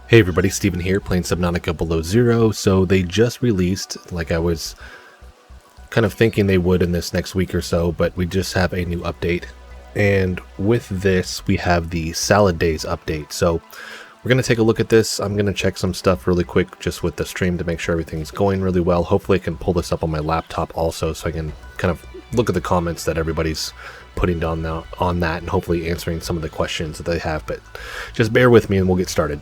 Hey everybody, Steven here, playing Subnautica Below Zero. So they just released, like I was kind of thinking they would in this next week or so, but we just have a new update. And with this, we have the Salad Days update. So we're going to take a look at this. I'm going to check some stuff really quick just with the stream to make sure everything's going really well. Hopefully I can pull this up on my laptop also so I can kind of look at the comments that everybody's putting down now on that and hopefully answering some of the questions that they have. But just bear with me and we'll get started.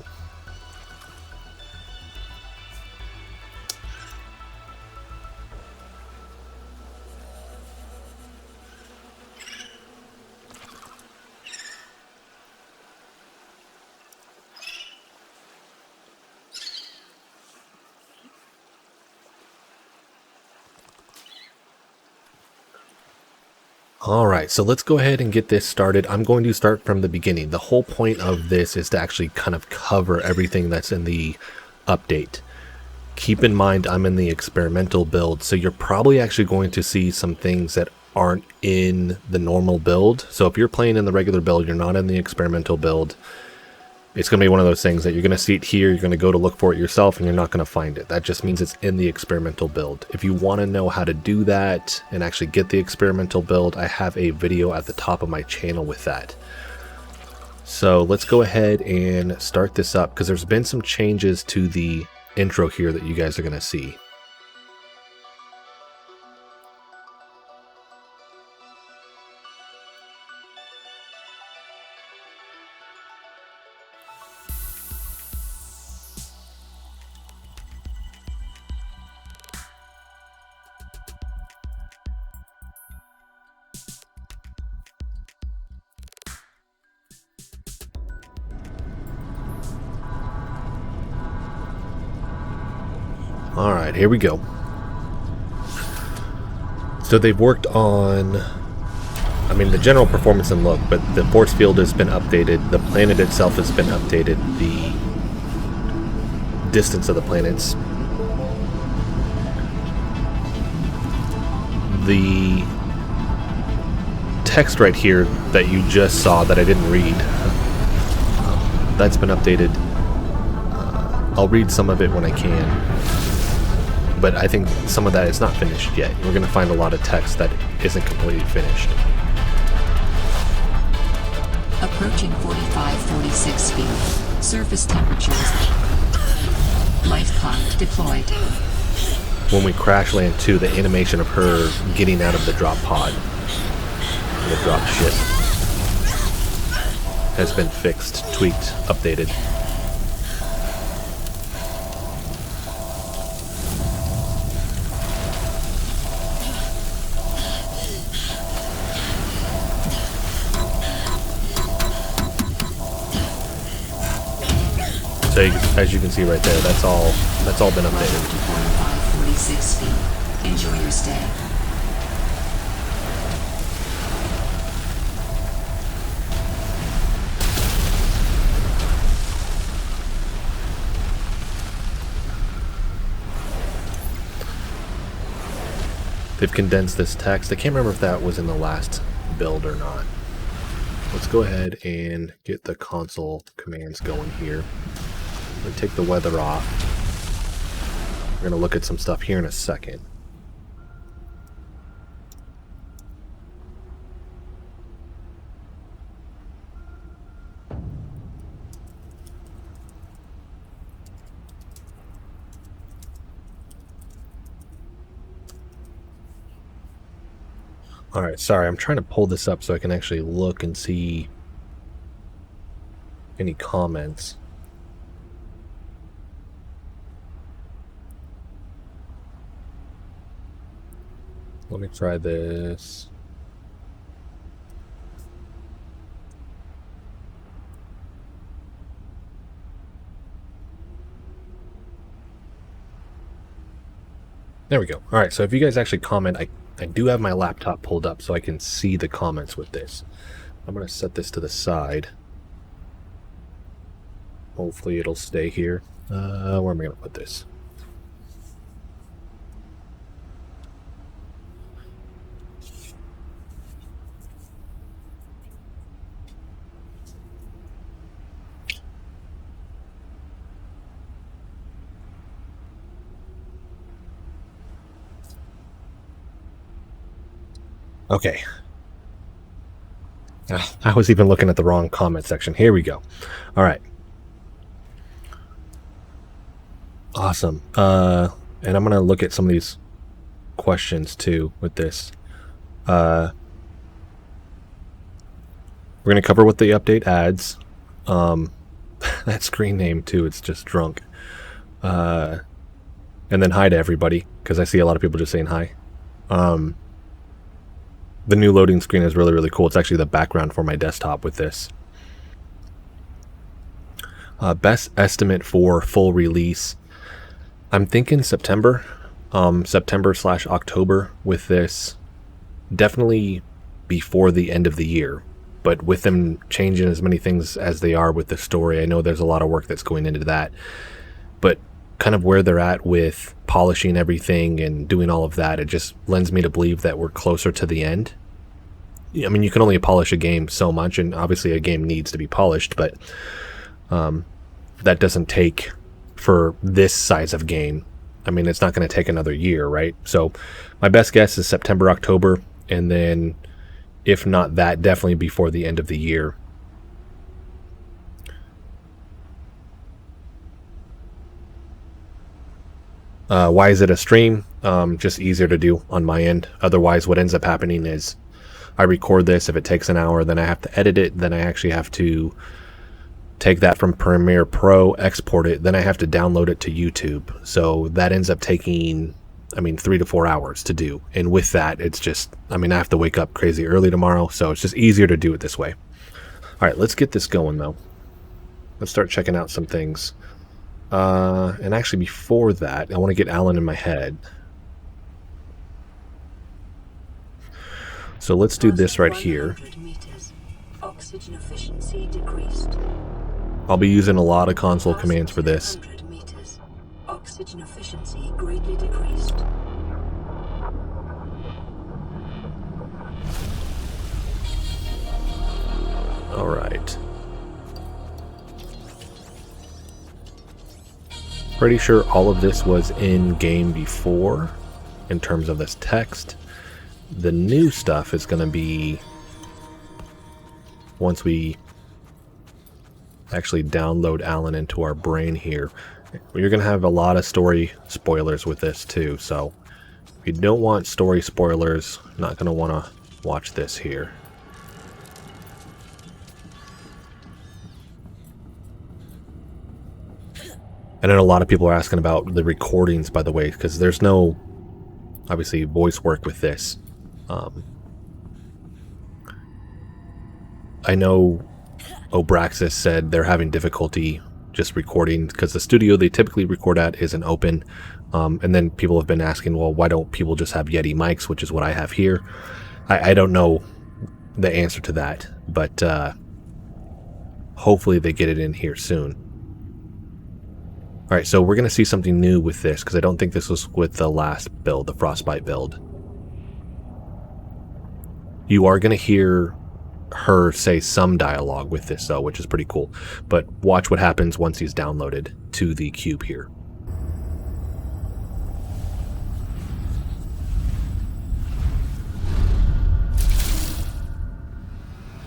Alright, so let's go ahead and get this started. I'm going to start from the beginning. The whole point of this is to actually kind of cover everything that's in the update. Keep in mind I'm in the experimental build, so you're probably actually going to see some things that aren't in the normal build. So if you're playing in the regular build, you're not in the experimental build, it's going to be one of those things that you're going to see it here, you're going to go to look for it yourself, and you're not going to find it. That just means it's in the experimental build. If you want to know how to do that and actually get the experimental build, I have a video at the top of my channel with that. So let's go ahead and start this up, because there's been some changes to the intro here that you guys are going to see. Alright, here we go. So they've worked on, the general performance and look, but the force field has been updated, the planet itself has been updated, the distance of the planets, the text right here that you just saw that I didn't read, that's been updated. I'll read some of it when I can. But I think some of that is not finished yet. We're going to find a lot of text that isn't completely finished. Approaching 45-46 feet. Surface temperatures. Life pod deployed. When we crash land too, the animation of her getting out of the drop pod, the drop ship, has been fixed, tweaked, updated. So as you can see right there, that's all been updated. 45-46 feet. Enjoy your stay. They've condensed this text. I can't remember if that was in the last build or not. Let's go ahead and get the console commands going here. I'm going to take the weather off. We're going to look at some stuff here in a second. Alright, sorry, I'm trying to pull this up so I can actually look and see any comments. Let me try this. There we go. Alright, so if you guys actually comment, I do have my laptop pulled up so I can see the comments with this. I'm going to set this to the side. Hopefully it'll stay here. Where am I going to put this? Okay. I was even looking at the wrong comment section. Here we go. All right. Awesome. And I'm going to look at some of these questions too with this. We're going to cover what the update adds. That screen name too, it's just drunk. And then hi to everybody, because I see a lot of people just saying hi. The new loading screen is really, really cool. It's actually the background for my desktop with this. Best estimate for full release. I'm thinking September. September/October with this. Definitely before the end of the year. But with them changing as many things as they are with the story, I know there's a lot of work that's going into that. But kind of where they're at with polishing everything and doing all of that, it just lends me to believe that we're closer to the end. I mean, you can only polish a game so much, and obviously a game needs to be polished, but that doesn't take, for this size of game, I mean, it's not going to take another year, right? So my best guess is September, October, and then if not that, definitely before the end of the year. Why is it a stream? Just easier to do on my end. Otherwise, what ends up happening is I record this. If it takes an hour, then I have to edit it. Then I actually have to take that from Premiere Pro, export it. Then I have to download it to YouTube. So that ends up taking, I mean, 3 to 4 hours to do. And with that, it's just, I mean, I have to wake up crazy early tomorrow. So it's just easier to do it this way. All right, let's get this going, though. Let's start checking out some things. And actually before that, I want to get Alan in my head. So let's do this right here. Oxygen efficiency decreased. I'll be using a lot of console commands for this. Meters. Oxygen efficiency greatly decreased. All right. Pretty sure all of this was in game before in terms of this text. The new stuff is going to be once we actually download Alan into our brain here. You're going to have a lot of story spoilers with this too, so if you don't want story spoilers, not going to want to watch this here. And then a lot of people are asking about the recordings, by the way, because there's no, obviously, voice work with this. I know Obraxis said they're having difficulty just recording because the studio they typically record at isn't open. And then people have been asking, well, why don't people just have Yeti mics, which is what I have here? I don't know the answer to that, but hopefully they get it in here soon. Alright, so we're going to see something new with this, because I don't think this was with the last build, the Frostbite build. You are going to hear her say some dialogue with this, though, which is pretty cool. But watch what happens once he's downloaded to the cube here.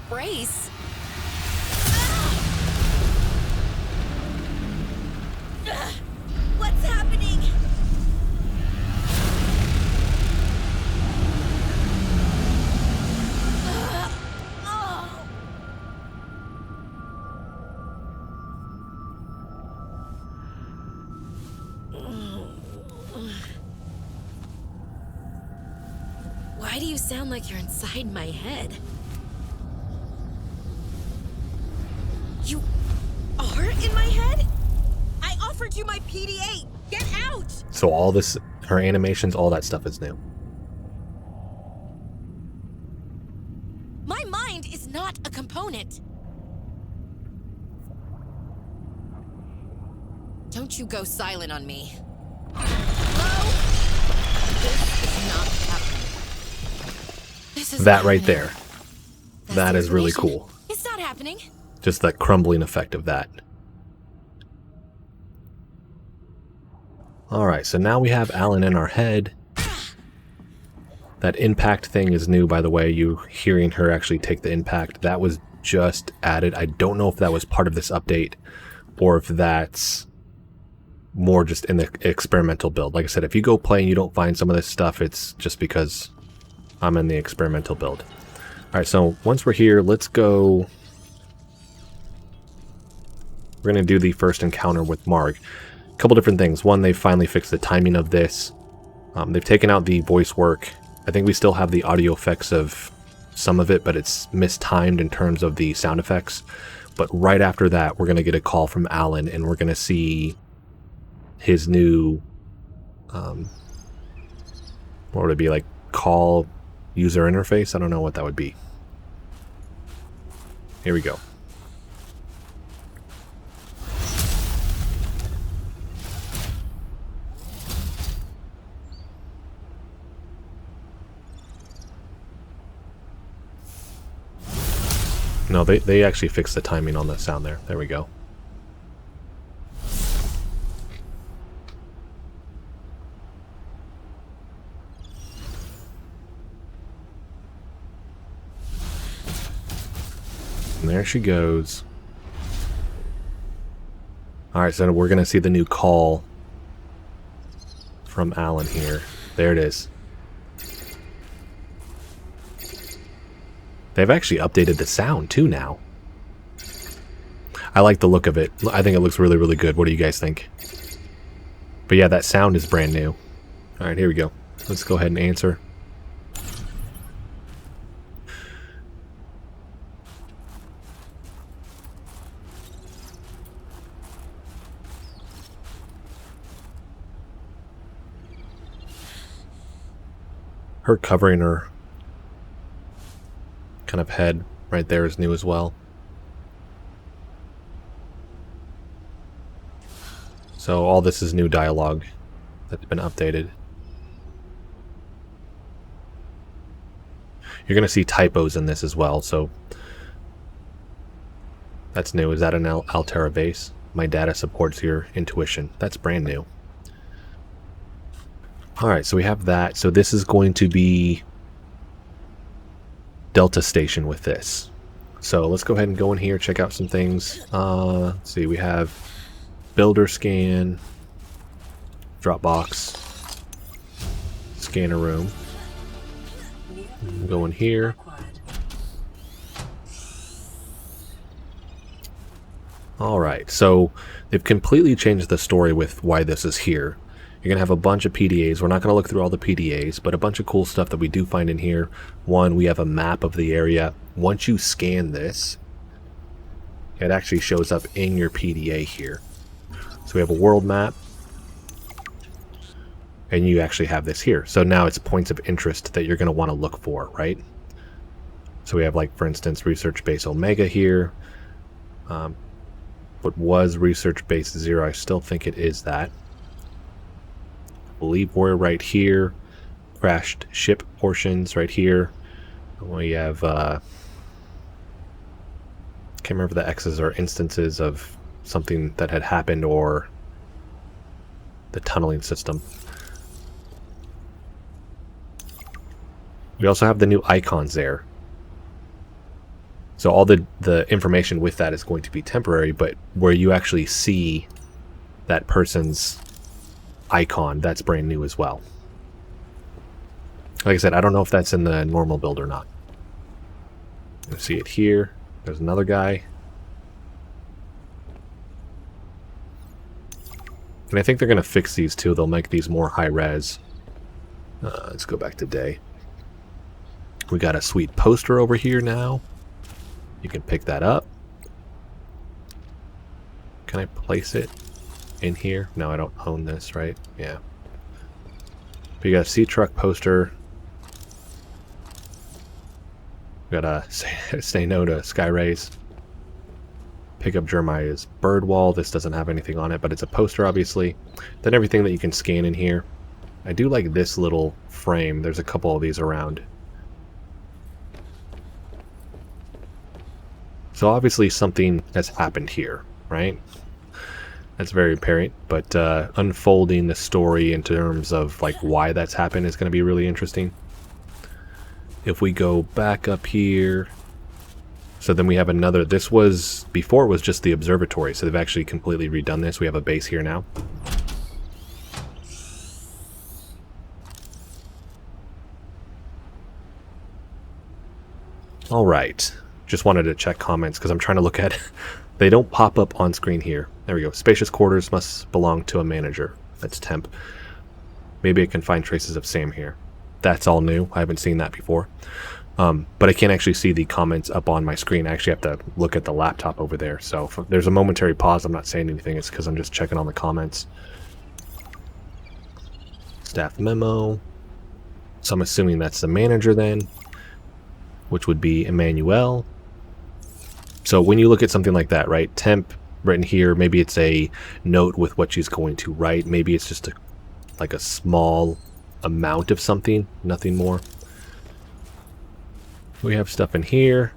Brace? What's happening? Why do you sound like you're inside my head? You are in my head? I offered you my PDA! Get out! So all this, her animations, all that stuff is new. My mind is not a component. Don't you go silent on me. Hello? This is not happening. This is That not right happening. there. That's That the is really information. cool. It's not happening. Just that crumbling effect of that. Alright, so now we have Alan in our head. That impact thing is new, by the way. You hearing her actually take the impact. That was just added. I don't know if that was part of this update or if that's more just in the experimental build. Like I said, if you go play and you don't find some of this stuff, it's just because I'm in the experimental build. Alright, so once we're here, let's go... We're going to do the first encounter with Marg. A couple different things. One, they finally fixed the timing of this. They've taken out the voice work. I think we still have the audio effects of some of it, but it's mistimed in terms of the sound effects. But right after that, we're going to get a call from Alan, and we're going to see his new, what would it be, like call user interface? I don't know what that would be. Here we go. No, they actually fixed the timing on the sound there. There we go. And there she goes. Alright, so we're going to see the new call from Alan here. There it is. They've actually updated the sound too now. I like the look of it. I think it looks really, really good. What do you guys think? But yeah, that sound is brand new. Alright, here we go. Let's go ahead and answer. Her covering her kind of head right there is new as well. So all this is new dialogue that's been updated. You're going to see typos in this as well, so that's new. Is that an Altera base? My data supports your intuition. That's brand new. Alright, so we have that. So this is going to be Delta Station with this. So let's go ahead and go in here, check out some things. Let's see, we have Builder Scan, Dropbox, Scanner Room. Go in here. Alright, so they've completely changed the story with why this is here. You're going to have a bunch of PDAs. We're not going to look through all the PDAs, but a bunch of cool stuff that we do find in here. One, we have a map of the area. Once you scan this, it actually shows up in your PDA here. So we have a world map, and you actually have this here. So now it's points of interest that you're going to want to look for, right? So we have, like, for instance, Research Base Omega here. What was Research Base Zero, I still think it is that. I believe we're right here. Crashed ship portions right here. We have, can't remember if the X's are instances of something that had happened or the tunneling system. We also have the new icons there. So all the information with that is going to be temporary, but where you actually see that person's icon, that's brand new as well. Like I said, I don't know if that's in the normal build or not. You see it here. There's another guy. And I think they're going to fix these too. They'll make these more high res. Let's go back to day. We got a sweet poster over here now. You can pick that up. Can I place it in here? No, I don't own this, right? Yeah. But you got a sea truck poster. We got a say no to sky rays. Pick up Jeremiah's bird wall. This doesn't have anything on it, but it's a poster, obviously. Then everything that you can scan in here. I do like this little frame. There's a couple of these around. So obviously something has happened here, right? That's very apparent, but unfolding the story in terms of like why that's happened is going to be really interesting. If we go back up here, so then we have another, this was, before it was just the observatory, so they've actually completely redone this. We have a base here now. All right, just wanted to check comments because I'm trying to look at, they don't pop up on screen here. There we go. Spacious quarters must belong to a manager. That's temp. Maybe I can find traces of Sam here. That's all new. I haven't seen that before. But I can't actually see the comments up on my screen. I actually have to look at the laptop over there. So if there's a momentary pause, I'm not saying anything. It's because I'm just checking on the comments. Staff memo. So I'm assuming that's the manager then, which would be Emmanuel. So when you look at something like that, right? Temp written here, maybe it's a note with what she's going to write. Maybe it's just like a small amount of something, nothing more. We have stuff in here.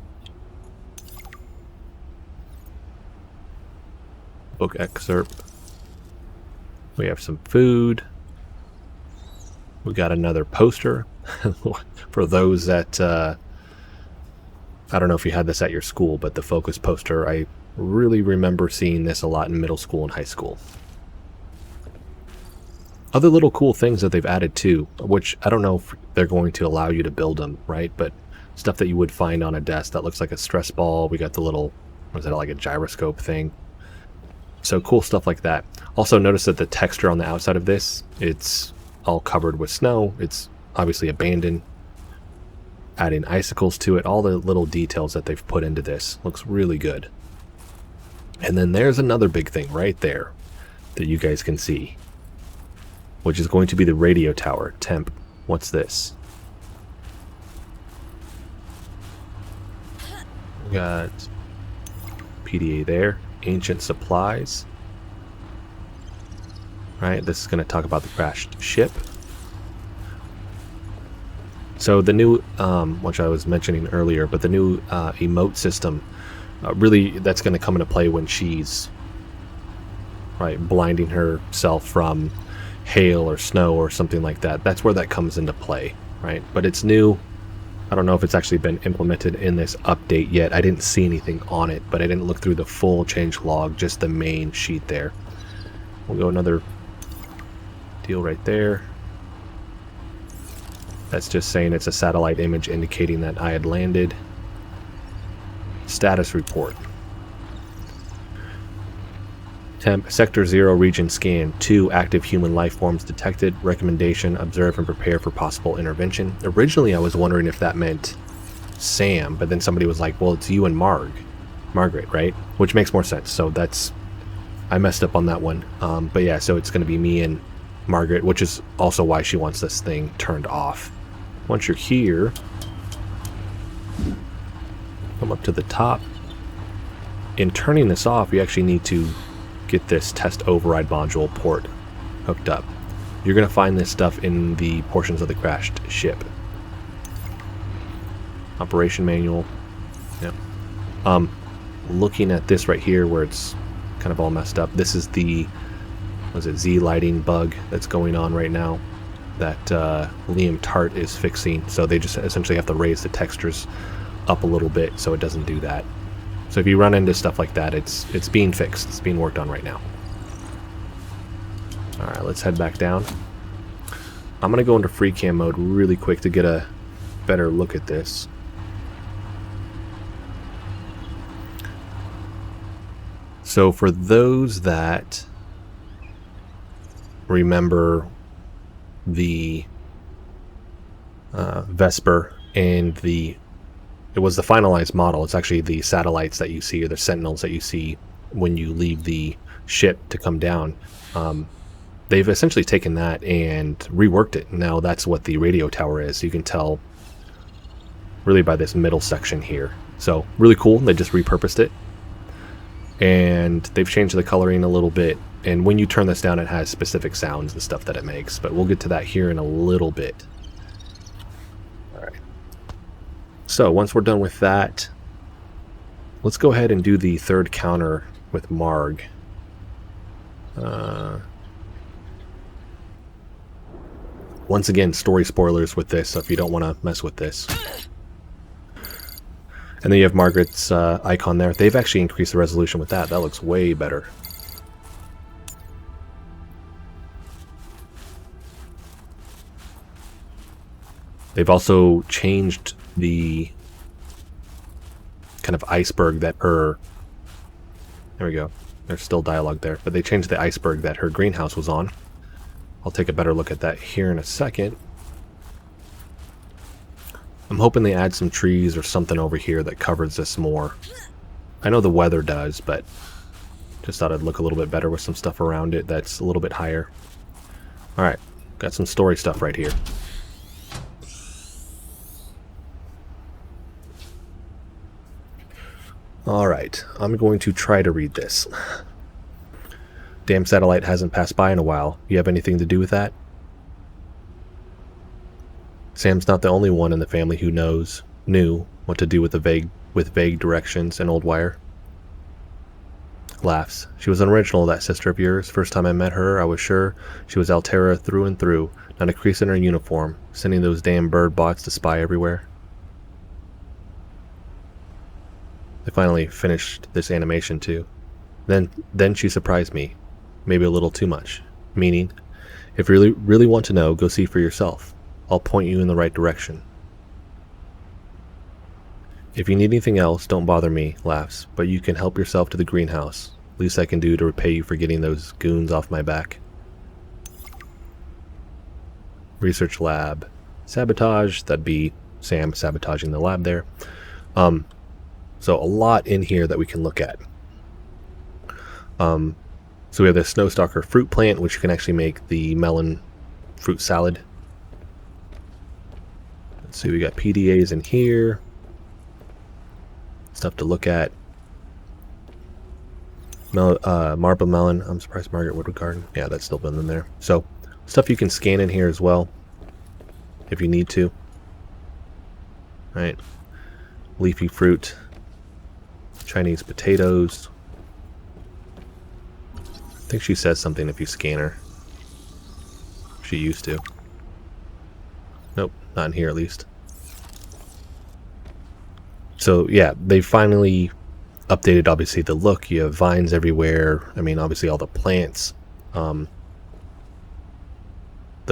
Book excerpt. We have some food. We got another poster. For those that, I don't know if you had this at your school, but the focus poster, I really remember seeing this a lot in middle school and high school. Other little cool things that they've added too, which I don't know if they're going to allow you to build them, right? But stuff that you would find on a desk that looks like a stress ball. We got the little, what is that, like a gyroscope thing? So cool stuff like that. Also notice that the texture on the outside of this, it's all covered with snow. It's obviously abandoned. Adding icicles to it, all the little details that they've put into this. Looks really good. And then there's another big thing right there that you guys can see, which is going to be the radio tower. Temp, what's this? We got PDA there. Ancient supplies. Right, this is going to talk about the crashed ship. So the new, which I was mentioning earlier, but the new emote system, really that's going to come into play when she's, right, blinding herself from hail or snow or something like that. That's where that comes into play, right? But it's new. I don't know if it's actually been implemented in this update yet. I didn't see anything on it, but I didn't look through the full change log, just the main sheet there. We'll go another deal right there. That's just saying it's a satellite image indicating that I had landed. Status report. Temp, Sector 0 region scan. 2 active human life forms detected. Recommendation, observe and prepare for possible intervention. Originally I was wondering if that meant Sam, but then somebody was like, well, it's you and Margaret, right? Which makes more sense. So that's, I messed up on that one. But yeah, so it's going to be me and Margaret, which is also why she wants this thing turned off. Once you're here, come up to the top. In turning this off, you actually need to get this test override module port hooked up. You're going to find this stuff in the portions of the crashed ship. Operation manual. Yeah. Looking at this right here where it's kind of all messed up. This is the, was it Z lighting bug that's going on right now that Liam Tart is fixing. So they just essentially have to raise the textures up a little bit so it doesn't do that. So if you run into stuff like that, it's being fixed. It's being worked on right now. Alright, let's head back down. I'm going to go into free cam mode really quick to get a better look at this. So for those that remember the Vesper and it was the finalized model. It's actually the satellites that you see, or the sentinels that you see when you leave the ship to come down. They've essentially taken that and reworked it. Now that's what the radio tower is. You can tell really by this middle section here. So really cool. They just repurposed it. And they've changed the coloring a little bit. And when you turn this down, it has specific sounds and stuff that it makes. But we'll get to that here in a little bit. So once we're done with that, let's go ahead and do the third counter with Marg. Once again, story spoilers with this, so if you don't want to mess with this. And then you have Margaret's icon there. They've actually increased the resolution with that. That looks way better. They've also changed the kind of iceberg that her... There we go. There's still dialogue there. But they changed the iceberg that her greenhouse was on. I'll take a better look at that here in a second. I'm hoping they add some trees or something over here that covers this more. I know the weather does, but just thought it'd look a little bit better with some stuff around it that's a little bit higher. Alright, got some story stuff right here. Alright, I'm going to try to read this. Damn satellite hasn't passed by in a while. You have anything to do with that? Sam's not the only one in the family who knew what to do with vague directions and old wire. Laughs. She was an original, that sister of yours. First time I met her, I was sure she was Altera through and through. Not a crease in her uniform, sending those damn bird bots to spy everywhere. They finally finished this animation too. Then she surprised me. Maybe a little too much. Meaning, if you really want to know, go see for yourself. I'll point you in the right direction. If you need anything else, don't bother me, laughs, but you can help yourself to the greenhouse. Least I can do to repay you for getting those goons off my back. Research lab. Sabotage, that'd be Sam sabotaging the lab there. So a lot in here that we can look at. So we have the Snowstalker fruit plant, which you can actually make the melon fruit salad. Let's see, we got PDAs in here. Stuff to look at. Marble melon. I'm surprised Margaret Woodward Garden. Yeah, that's still been in there. So, stuff you can scan in here as well, if you need to. Right. Leafy fruit. Chinese potatoes. I think she says something if you scan her. She used to. Nope, not in here at least. So yeah, they finally updated obviously the look. You have vines everywhere. I mean, obviously all the plants. The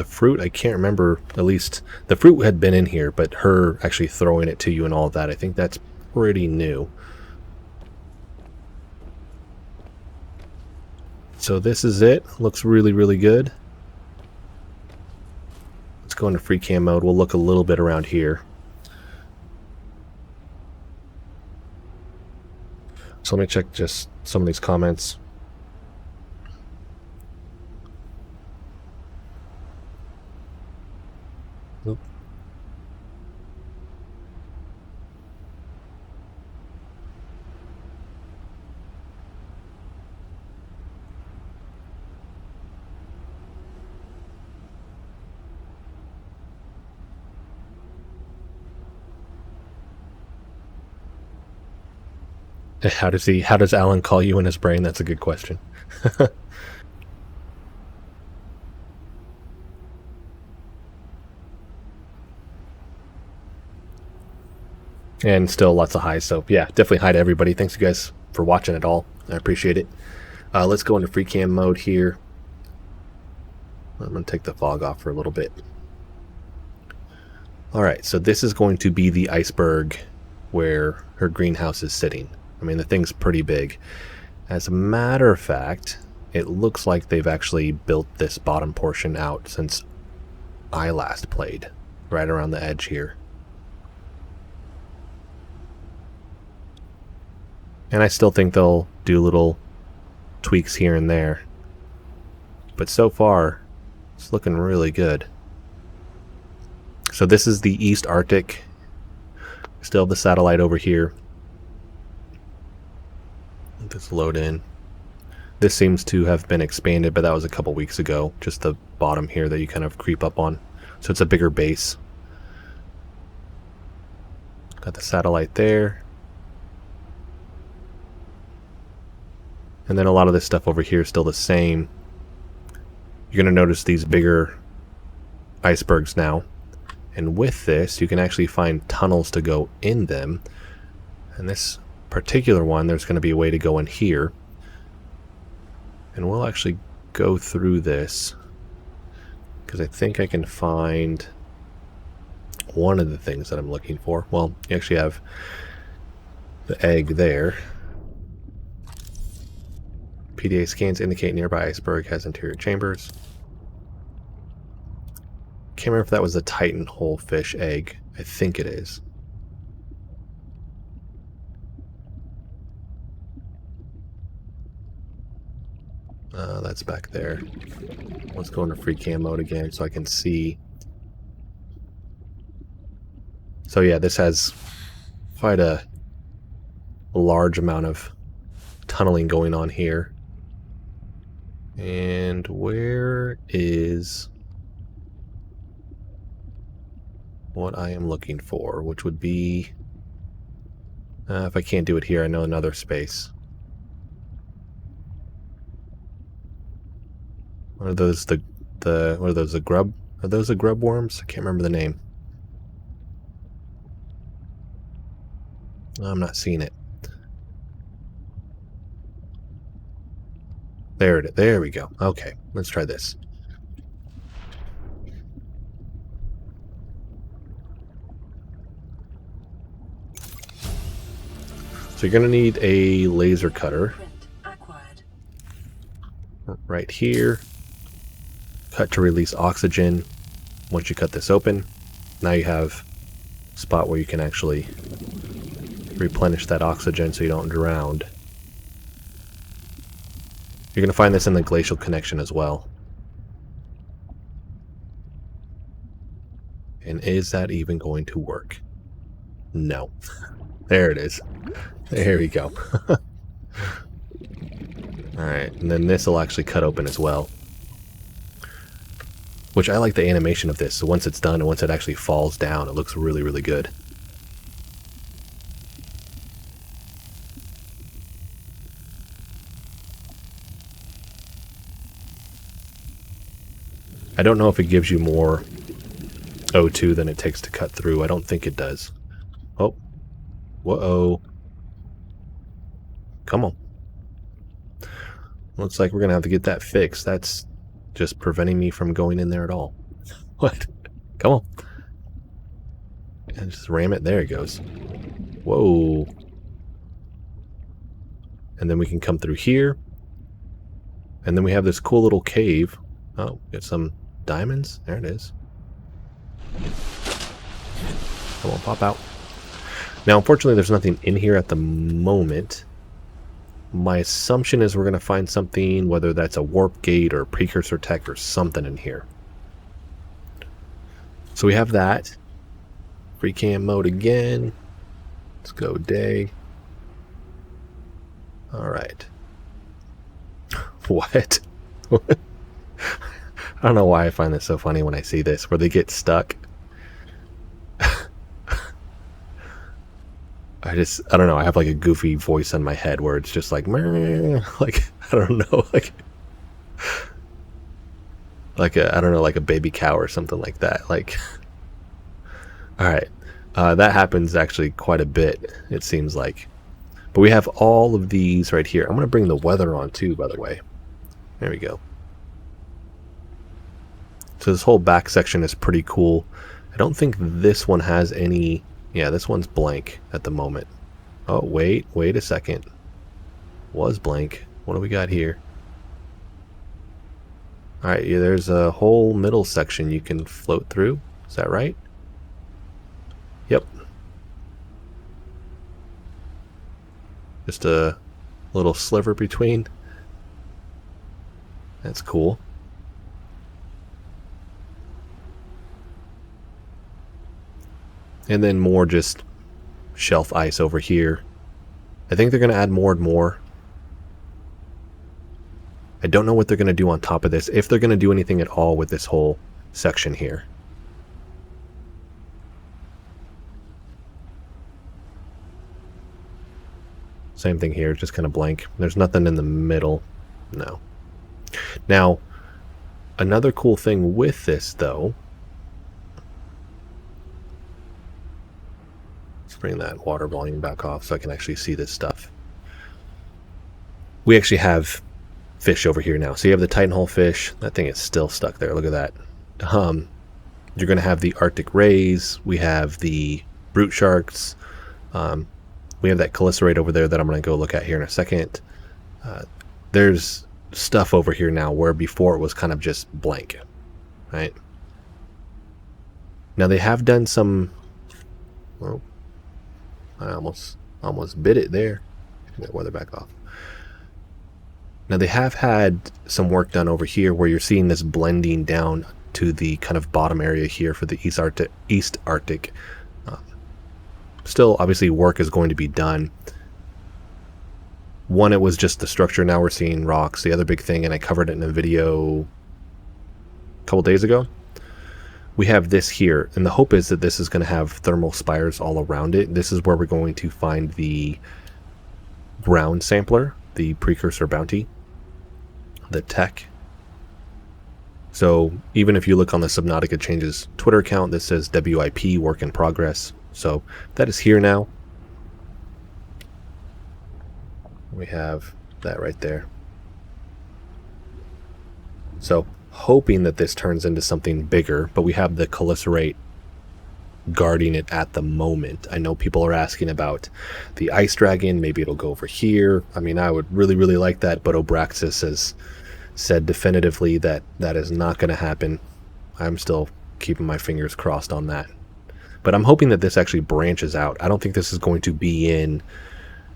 fruit, I can't remember, at least the fruit had been in here, but her actually throwing it to you and all of that, I think that's pretty new. So this is it. Looks really, really good. Let's go into free cam mode. We'll look a little bit around here. So let me check just some of these comments. Oop. How does Alan call you in his brain? That's a good question. And still lots of highs, so yeah, definitely hi to everybody. Thanks you guys for watching it all. I appreciate it. Let's go into free cam mode here. I'm going to take the fog off for a little bit. Alright, so this is going to be the iceberg where her greenhouse is sitting. I mean, the thing's pretty big. As a matter of fact, it looks like they've actually built this bottom portion out since I last played, right around the edge here. And I still think they'll do little tweaks here and there. But so far, it's looking really good. So this is the East Arctic. Still have the satellite over here. Let this load in. This seems to have been expanded, but that was a couple weeks ago. Just the bottom here that you kind of creep up on. So it's a bigger base. Got the satellite there. And then a lot of this stuff over here is still the same. You're going to notice these bigger icebergs now. And with this, you can actually find tunnels to go in them. And this particular one, there's going to be a way to go in here. And we'll actually go through this, because I think I can find one of the things that I'm looking for. Well, you actually have the egg there. PDA scans indicate nearby iceberg has interior chambers. Can't remember if that was the Titan whole fish egg. I think it is. That's back there. Let's go into free cam mode again so I can see. So yeah, this has quite a large amount of tunneling going on here. And where is what I am looking for, which would be, if I can't do it here, I know another space. What are those, what are those, the grub? Are those the grub worms? I can't remember the name. I'm not seeing it. There we go. Okay, let's try this. So you're going to need a laser cutter. Right here. Cut to release oxygen. Once you cut this open, now you have a spot where you can actually replenish that oxygen so you don't drown. You're going to find this in the glacial connection as well. And is that even going to work? No. There it is. There we go. Alright, and then this will actually cut open as well. Which I like the animation of this, so once it's done and once it actually falls down, it looks really, really good. I don't know if it gives you more O2 than it takes to cut through. I don't think it does. Oh. Whoa. Come on. Looks like we're going to have to get that fixed. That's just preventing me from going in there at all. What? Come on. And just ram it. There it goes. Whoa. And then we can come through here. And then we have this cool little cave. Oh, get some diamonds. There it is. Come on, pop out. Now, unfortunately, there's nothing in here at the moment. My assumption is we're going to find something, whether that's a warp gate or precursor tech or something in here. So we have that. Free cam mode again. Let's go day. Alright. What? I don't know why I find this so funny when I see this, where they get stuck. I don't know, I have like a goofy voice in my head where it's just like, like, I don't know, like a, I don't know, like a baby cow or something like that. Like, alright, that happens actually quite a bit, it seems like. But we have all of these right here. I'm going to bring the weather on too, by the way. There we go. So this whole back section is pretty cool. I don't think this one has any... Yeah, this one's blank at the moment. Oh, wait a second. Was blank. What do we got here? Alright, yeah, there's a whole middle section you can float through. Is that right? Yep. Just a little sliver between. That's cool. And then more just shelf ice over here. I think they're going to add more and more. I don't know what they're going to do on top of this, if they're going to do anything at all with this whole section here. Same thing here, just kind of blank. There's nothing in the middle. No. Now, another cool thing with this, though, Let's bring that water volume back off so I can actually see this stuff. We actually have fish over here now. So you have the Titanhole fish. That thing is still stuck there. Look at that. You're going to have the Arctic rays. We have the brute sharks. We have that calicyrate over there that I'm going to go look at here in a second. There's stuff over here now where before it was kind of just blank, right? Now they have done some... Well, I almost bit it there. Get that weather back off. Now they have had some work done over here where you're seeing this blending down to the kind of bottom area here for the East Arctic. Still, obviously, work is going to be done. One, it was just the structure. Now we're seeing rocks. The other big thing, and I covered it in a video a couple days ago, we have this here. And the hope is that this is going to have thermal spires all around it. This is where we're going to find the ground sampler, the Precursor bounty, the tech. So even if you look on the Subnautica Changes Twitter account, this says WIP, work in progress. So that is here now. We have that right there. So hoping that this turns into something bigger, but we have the calicyrate guarding it at the moment. I know people are asking about the ice dragon. Maybe it'll go over here. I mean, I would really, really like that, but Obraxis has said definitively that that is not going to happen. I'm still keeping my fingers crossed on that. But I'm hoping that this actually branches out. I don't think this is going to be in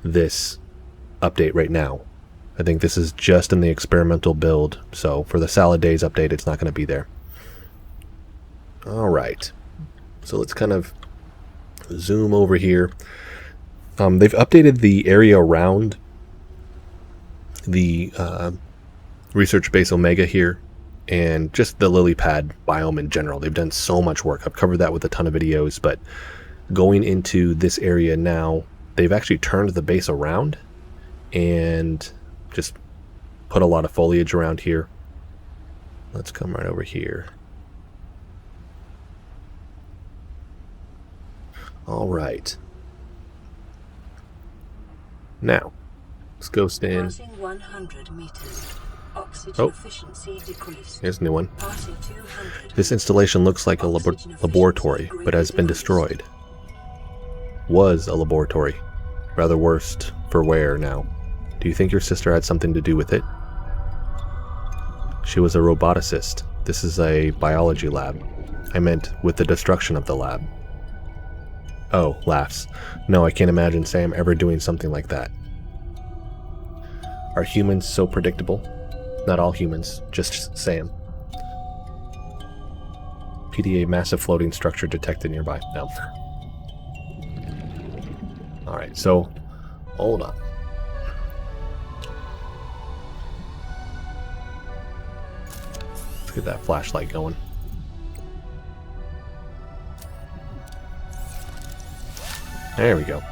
this update right now. I think this is just in the experimental build. So for the Salad Days update, it's not going to be there. All right. So let's kind of zoom over here. They've updated the area around the Research Base Omega here, and just the lily pad biome in general. They've done so much work. I've covered that with a ton of videos, but going into this area now, they've actually turned the base around and just put a lot of foliage around here. Let's come right over here. All right. Now, let's go stand. Passing 100 meters. Oxygen efficiency decreased. Here's a new one. Passing 200. This installation looks like a laboratory, but has been destroyed. Was a laboratory. Rather worst for wear now. Do you think your sister had something to do with it? She was a roboticist. This is a biology lab. I meant with the destruction of the lab. Oh, laughs. No, I can't imagine Sam ever doing something like that. Are humans so predictable? Not all humans, just Sam. PDA massive floating structure detected nearby. No. Alright, so hold on. Let's get that flashlight going. There we go.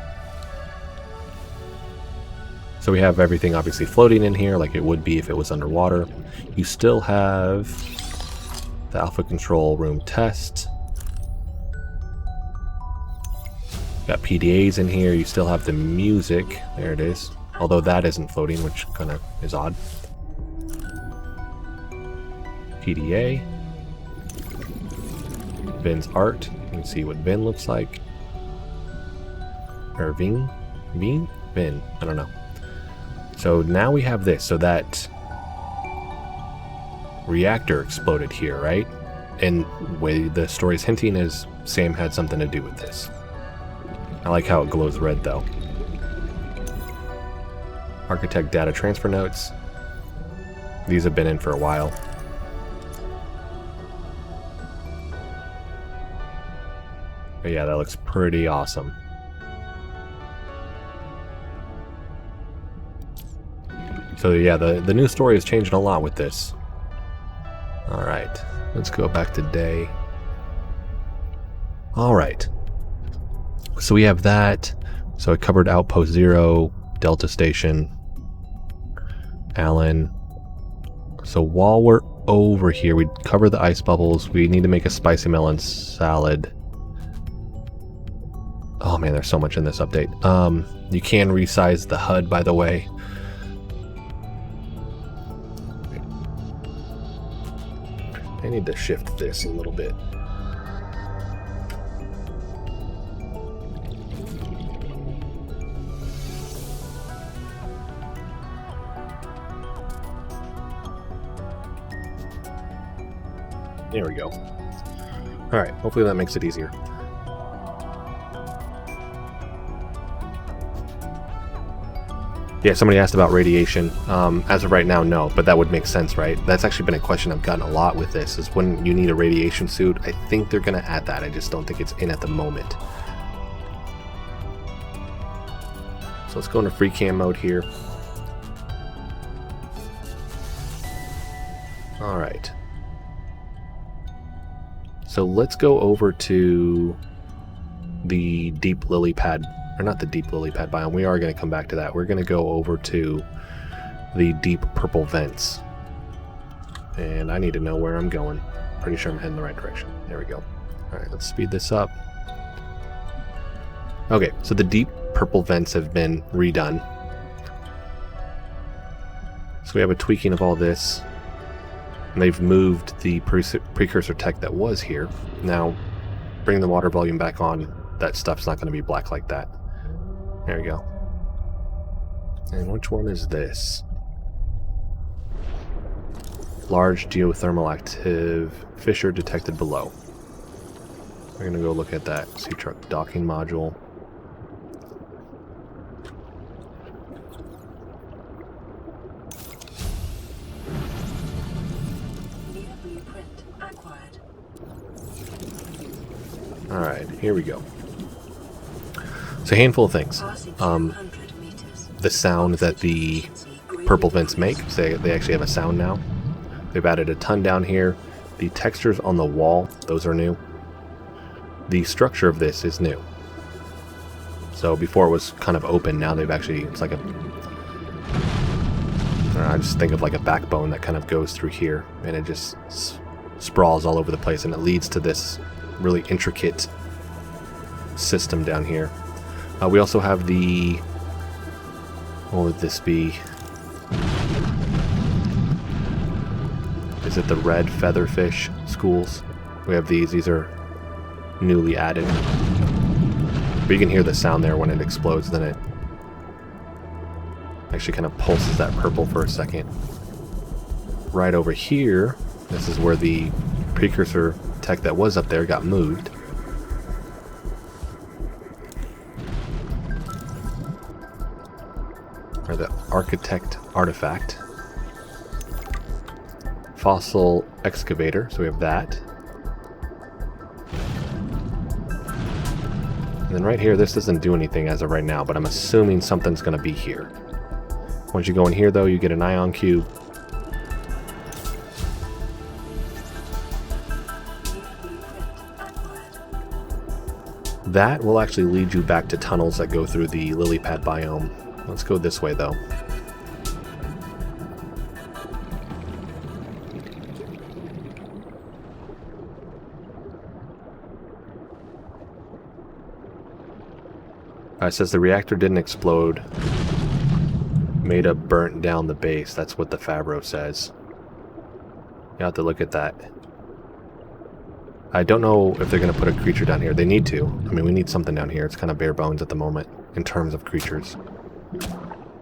So we have everything obviously floating in here like it would be if it was underwater. You still have the alpha control room test. Got PDAs in here. You still have the music. There it is. Although that isn't floating, which kind of is odd. PDA. Vin's art. You can see what Vin looks like. Or Vin? Vin? Vin. I don't know. So now we have this. So that reactor exploded here, right? And the way the story's hinting is Sam had something to do with this. I like how it glows red, though. Architect data transfer notes. These have been in for a while. But yeah, that looks pretty awesome. So yeah, the news story is changing a lot with this. Alright, let's go back to day. Alright. So we have that. So I covered Outpost 0, Delta Station, Allen. So while we're over here, we cover the ice bubbles. We need to make a spicy melon salad. Oh man, there's so much in this update. You can resize the HUD, by the way. I need to shift this a little bit. There we go. Alright, hopefully that makes it easier. Yeah, somebody asked about radiation. As of right now, no, but that would make sense, right? That's actually been a question I've gotten a lot with this, is when you need a radiation suit. I think they're going to add that. I just don't think it's in at the moment. So let's go into free cam mode here. Alright. So let's go over to the deep lily pad. Or not the deep lily pad biome. We are going to come back to that. We're going to go over to the deep purple vents. And I need to know where I'm going. Pretty sure I'm heading the right direction. There we go. Alright, let's speed this up. Okay, so the deep purple vents have been redone. So we have a tweaking of all this. And they've moved the precursor tech that was here. Now, bring the water volume back on. That stuff's not going to be black like that. There we go. And which one is this? Large geothermal active fissure detected below. We're going to go look at that sea truck docking module. Alright, here we go. So a handful of things. The sound that the purple vents make, so they actually have a sound now. They've added a ton down here. The textures on the wall, those are new. The structure of this is new. So before it was kind of open, now they've actually, it's like a, I just think of like a backbone that kind of goes through here, and it just sprawls all over the place, and it leads to this really intricate system down here. We also have the, what would this be? Is it the red featherfish schools? We have these are newly added. But you can hear the sound there when it explodes, then it actually kind of pulses that purple for a second. Right over here, this is where the precursor tech that was up there got moved. Or the architect artifact. Fossil excavator, so we have that. And then right here, this doesn't do anything as of right now, but I'm assuming something's going to be here. Once you go in here though, you get an ion cube. That will actually lead you back to tunnels that go through the lily pad biome. Let's go this way though. It says the reactor didn't explode. Meta burnt down the base. That's what the Fabro says. You have to look at that. I don't know if they're going to put a creature down here. They need to. I mean, we need something down here. It's kind of bare bones at the moment in terms of creatures.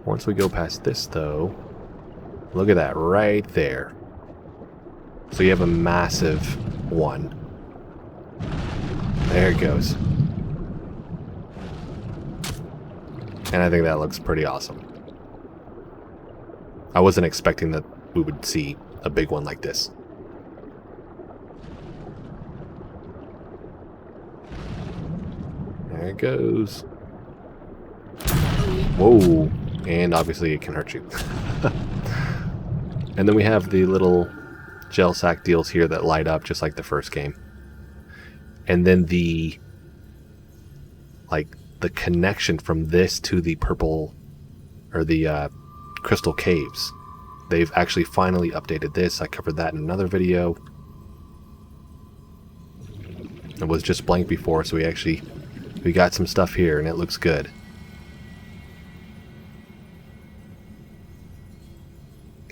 Once we go past this, though, look at that right there. So you have a massive one. There it goes. And I think that looks pretty awesome. I wasn't expecting that we would see a big one like this. There it goes. Whoa. And obviously it can hurt you. And then we have the little gel sack deals here that light up just like the first game. And then the connection from this to the purple, or the crystal caves. They've actually finally updated this. I covered that in another video. It was just blank before, so we actually We got some stuff here, and it looks good.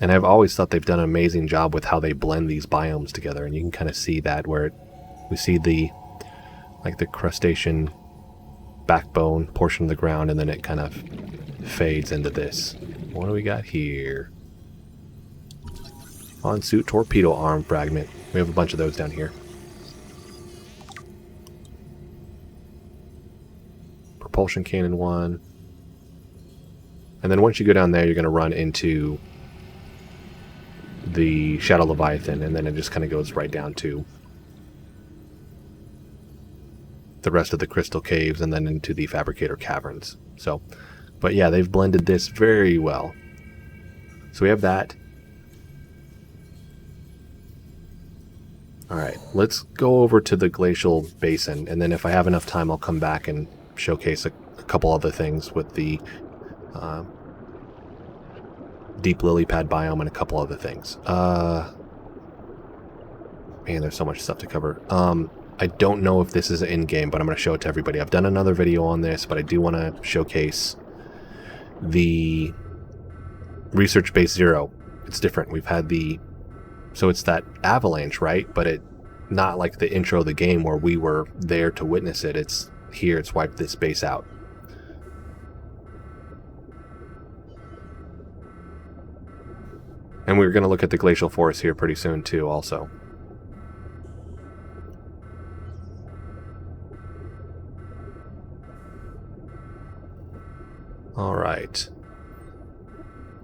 And I've always thought they've done an amazing job with how they blend these biomes together, and you can kind of see that where we see the crustacean backbone portion of the ground, and then it kind of fades into this. What do we got here? On-suit torpedo arm fragment. We have a bunch of those down here. Propulsion cannon 1. And then once you go down there, you're going to run into the Shadow Leviathan, and then it just kind of goes right down to the rest of the crystal caves and then into the Fabricator caverns. So, but yeah, they've blended this very well. So we have that. Alright, let's go over to the Glacial Basin, and then if I have enough time I'll come back and showcase a couple other things with the Deep Lily Pad biome and a couple other things. Man, there's so much stuff to cover. I don't know if this is in-game, but I'm going to show it to everybody. I've done another video on this, but I do want to showcase the Research Base Zero. It's different. We've had the... So it's that avalanche, right? But it not like the intro of the game where we were there to witness it. It's here. It's wiped this base out. And we're going to look at the Glacial Forest here pretty soon too, also. Alright.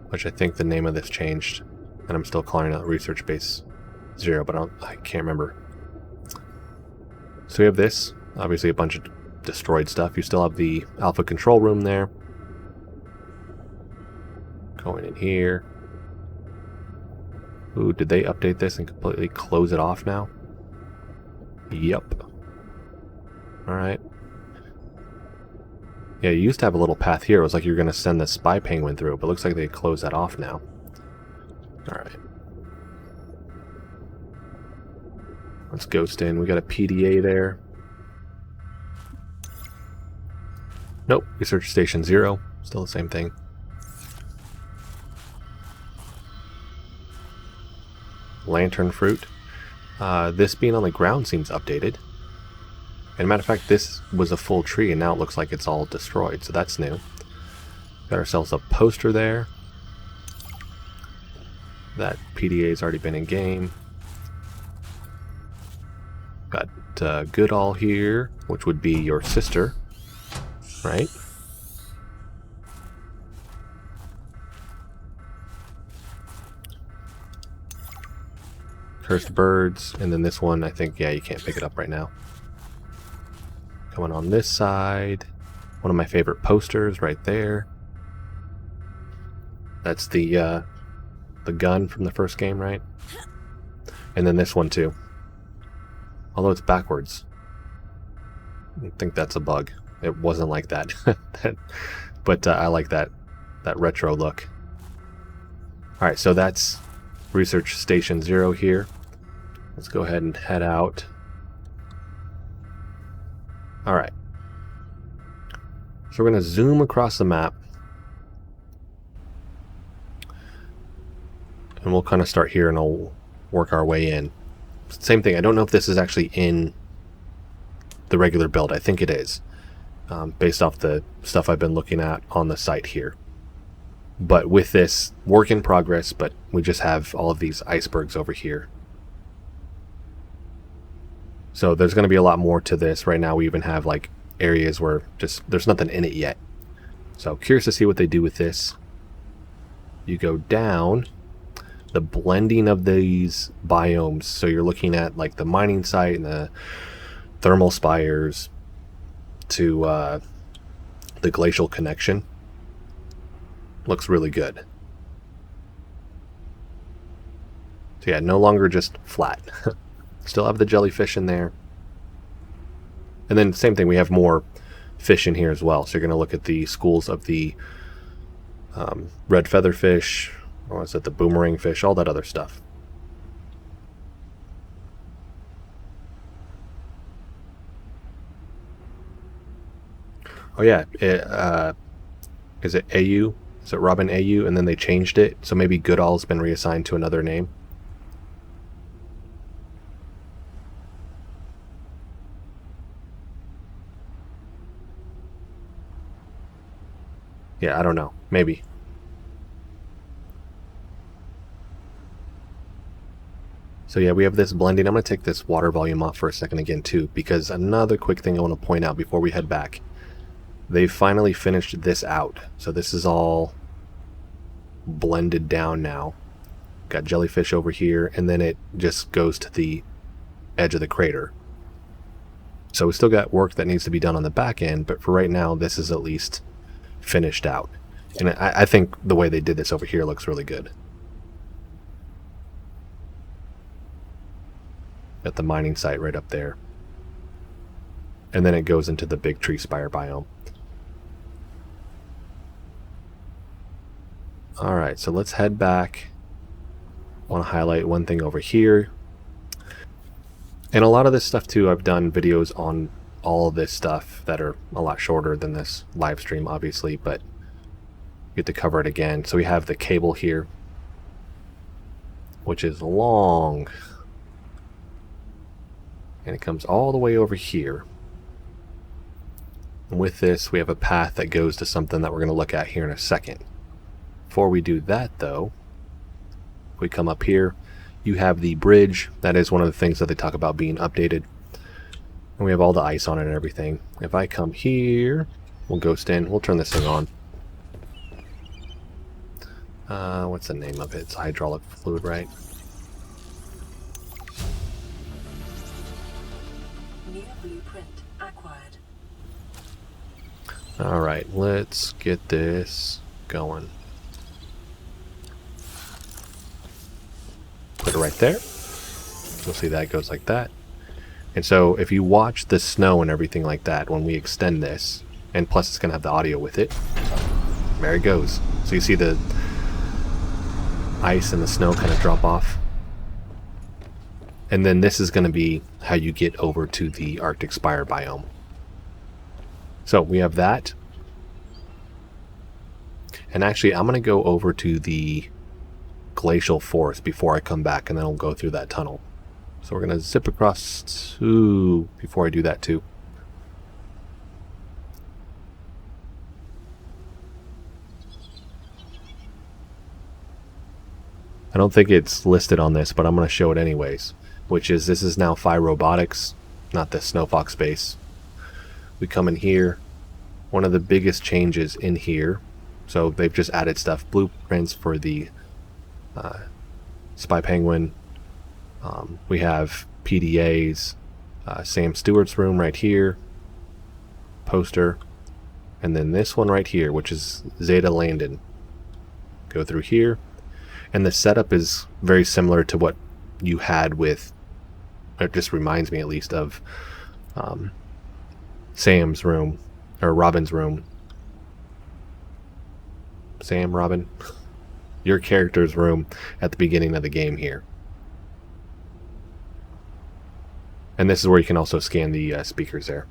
Which I think the name of this changed. And I'm still calling it Research Base Zero, but I can't remember. So we have this. Obviously a bunch of destroyed stuff. You still have the Alpha Control Room there. Going in here. Ooh, did they update this and completely close it off now? Yep. Alright. Yeah, you used to have a little path here. It was like you were going to send the spy penguin through, but it looks like they closed that off now. Alright. Let's ghost in. We got a PDA there. Nope. Research Station 0. Still the same thing. Lantern fruit. This being on the ground seems updated. And matter of fact, this was a full tree and now it looks like it's all destroyed, so that's new. Got ourselves a poster there. That PDA's already been in game. Got Goodall here, which would be your sister, right? Cursed birds, and then this one, I think, yeah, you can't pick it up right now. Coming on this side, one of my favorite posters right there. That's the gun from the first game, right? And then this one too. Although it's backwards. I think that's a bug. It wasn't like that. But I like that retro look. Alright, so that's Research Station 0 here. Let's go ahead and head out. Alright. So we're going to zoom across the map. And we'll kind of start here and I'll work our way in. Same thing, I don't know if this is actually in the regular build. I think it is. Based off the stuff I've been looking at on the site here. But with this, work in progress, but we just have all of these icebergs over here. So there's going to be a lot more to this. Right now we even have like areas where just there's nothing in it yet. So curious to see what they do with this. You go down, the blending of these biomes. So you're looking at like the mining site and the thermal spires to the glacial connection. Looks really good. So yeah, no longer just flat. Still have the jellyfish in there. And then same thing, we have more fish in here as well. So you're going to look at the schools of the red featherfish, or is it the boomerang fish, all that other stuff. Oh yeah, is it AU? Is it Robin AU? And then they changed it, so maybe Goodall's been reassigned to another name. Yeah, I don't know. Maybe. So yeah, we have this blending. I'm going to take this water volume off for a second again too, because another quick thing I want to point out before we head back. They finally finished this out. So this is all blended down now. Got jellyfish over here, and then it just goes to the edge of the crater. So we still got work that needs to be done on the back end, but for right now, this is at least finished out. And I think the way they did this over here looks really good. At the mining site right up there. And then it goes into the big tree spire biome. Alright, so let's head back. I want to highlight one thing over here. And a lot of this stuff too, I've done videos on all of this stuff that are a lot shorter than this live stream, obviously, but get to cover it again. So we have the cable here, which is long. And it comes all the way over here. And with this, we have a path that goes to something that we're going to look at here in a second. Before we do that, though, if we come up here, you have the bridge. That is one of the things that they talk about being updated. And we have all the ice on it and everything. If I come here, we'll ghost in. We'll turn this thing on. What's the name of it? It's hydraulic fluid, right? New blueprint acquired. Alright, let's get this going. Put it right there. You'll see that goes like that. And so if you watch the snow and everything like that, when we extend this, and plus it's going to have the audio with it, there it goes. So you see the ice and the snow kind of drop off. And then this is going to be how you get over to the Arctic Spire biome. So we have that. And actually I'm going to go over to the Glacial Forest before I come back, and then I'll go through that tunnel. So we're going to zip across to, before I do that too. I don't think it's listed on this, but I'm going to show it anyways, which is this is now Phi Robotics, not the Snowfox base. We come in here. One of the biggest changes in here, so they've just added stuff, blueprints for the Spy Penguin. We have PDAs, Sam Stewart's room right here, poster, and then this one right here, which is Zeta Landon. Go through here, and the setup is very similar to what you had with, it just reminds me at least of Sam's room, or Robin's room. Sam, Robin, your character's room at the beginning of the game here. And this is where you can also scan the speakers there.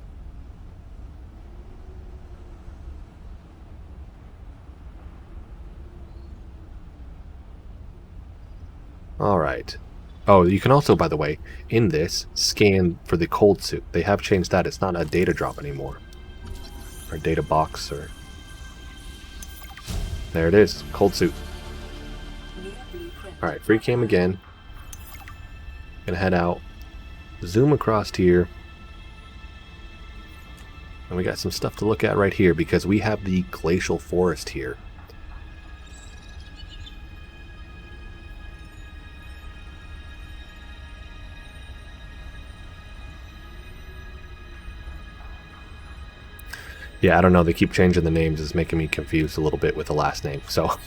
Alright. Oh, you can also, by the way, in this, scan for the cold suit. They have changed that. It's not a data drop anymore. Or data box, or... There it is. Cold suit. Alright, free cam again. Gonna head out. Zoom across here. And we got some stuff to look at right here, because we have the Glacial Forest here. Yeah, I don't know. They keep changing the names. It's making me confused a little bit with the last name. So,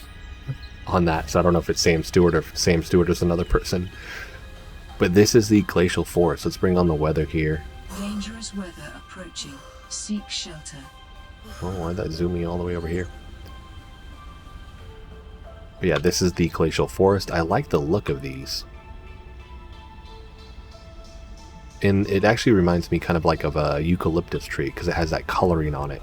on that. So I don't know if it's Sam Stewart or if Sam Stewart is another person. But this is the Glacial Forest. Let's bring on the weather here. Dangerous weather approaching. Seek shelter. Oh, why did that zoom me all the way over here? But yeah, this is the Glacial Forest. I like the look of these. And it actually reminds me kind of like of a eucalyptus tree, because it has that coloring on it.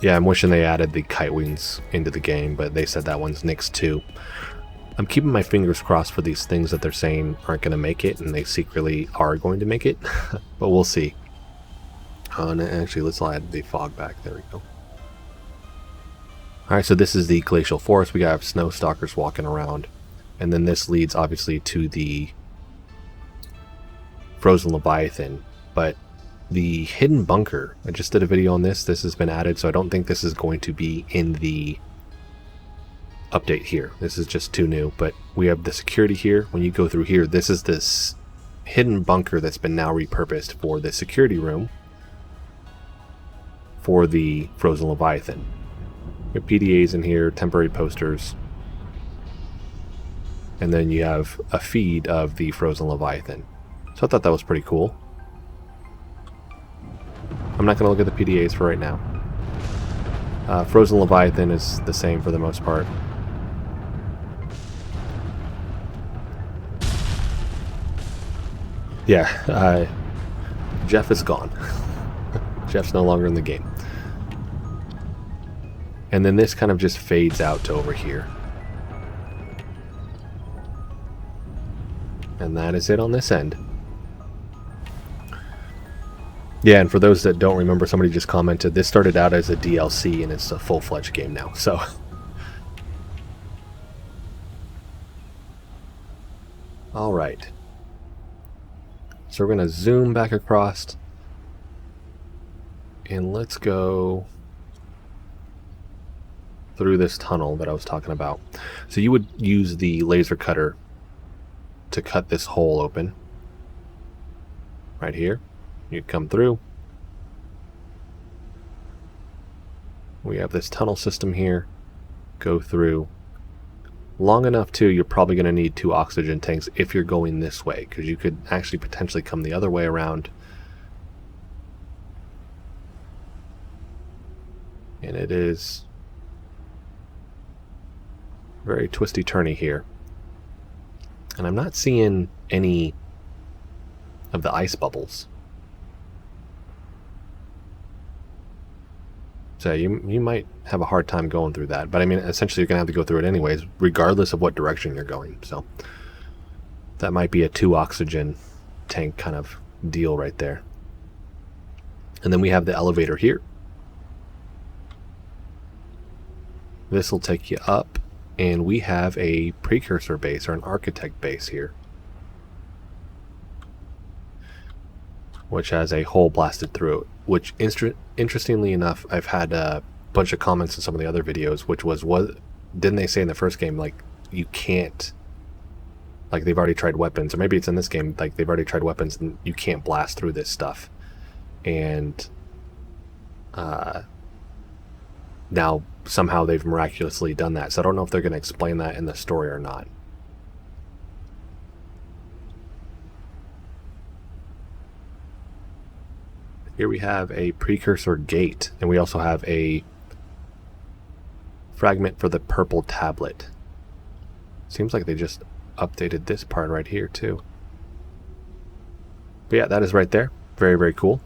Yeah, I'm wishing they added the kite wings into the game, but they said that one's nixed too. I'm keeping my fingers crossed for these things that they're saying aren't going to make it, and they secretly are going to make it, but we'll see. And actually, let's add the fog back. There we go. Alright, so this is the Glacial Forest. We got snow stalkers walking around, and then this leads obviously to the Frozen Leviathan, but the hidden bunker, I just did a video on this. This has been added, so I don't think this is going to be in the update here. This is just too new, but we have the security here. When you go through here, this is this hidden bunker that's been now repurposed for the security room for the Frozen Leviathan. We have PDAs in here, temporary posters, and then you have a feed of the Frozen Leviathan. So I thought that was pretty cool. I'm not going to look at the PDAs for right now. Frozen Leviathan is the same for the most part. Yeah, Jeff is gone. Jeff's no longer in the game. And then this kind of just fades out to over here. And that is it on this end. Yeah, and for those that don't remember, somebody just commented, this started out as a DLC and it's a full-fledged game now, so. Alright. So we're going to zoom back across. And let's go through this tunnel that I was talking about. So you would use the laser cutter to cut this hole open. Right here. You'd come through. We have this tunnel system here. Go through. Long enough too, you're probably going to need 2 oxygen tanks if you're going this way, because you could actually potentially come the other way around. And it is very twisty-turny here. And I'm not seeing any of the ice bubbles. So you might have a hard time going through that. But I mean, essentially you're going to have to go through it anyways, regardless of what direction you're going. So that might be a 2 oxygen tank kind of deal right there. And then we have the elevator here. This will take you up, and we have a Precursor base, or an Architect base here, which has a hole blasted through it, which interestingly enough, I've had a bunch of comments in some of the other videos, which was, what didn't they say in the first game, like, you can't, like, they've already tried weapons, or maybe it's in this game, like, they've already tried weapons and you can't blast through this stuff. And now somehow they've miraculously done that, so I don't know if they're going to explain that in the story or not. Here we have a Precursor gate, and we also have a fragment for the purple tablet. Seems like they just updated this part right here too. But yeah, that is right there. Very, very cool.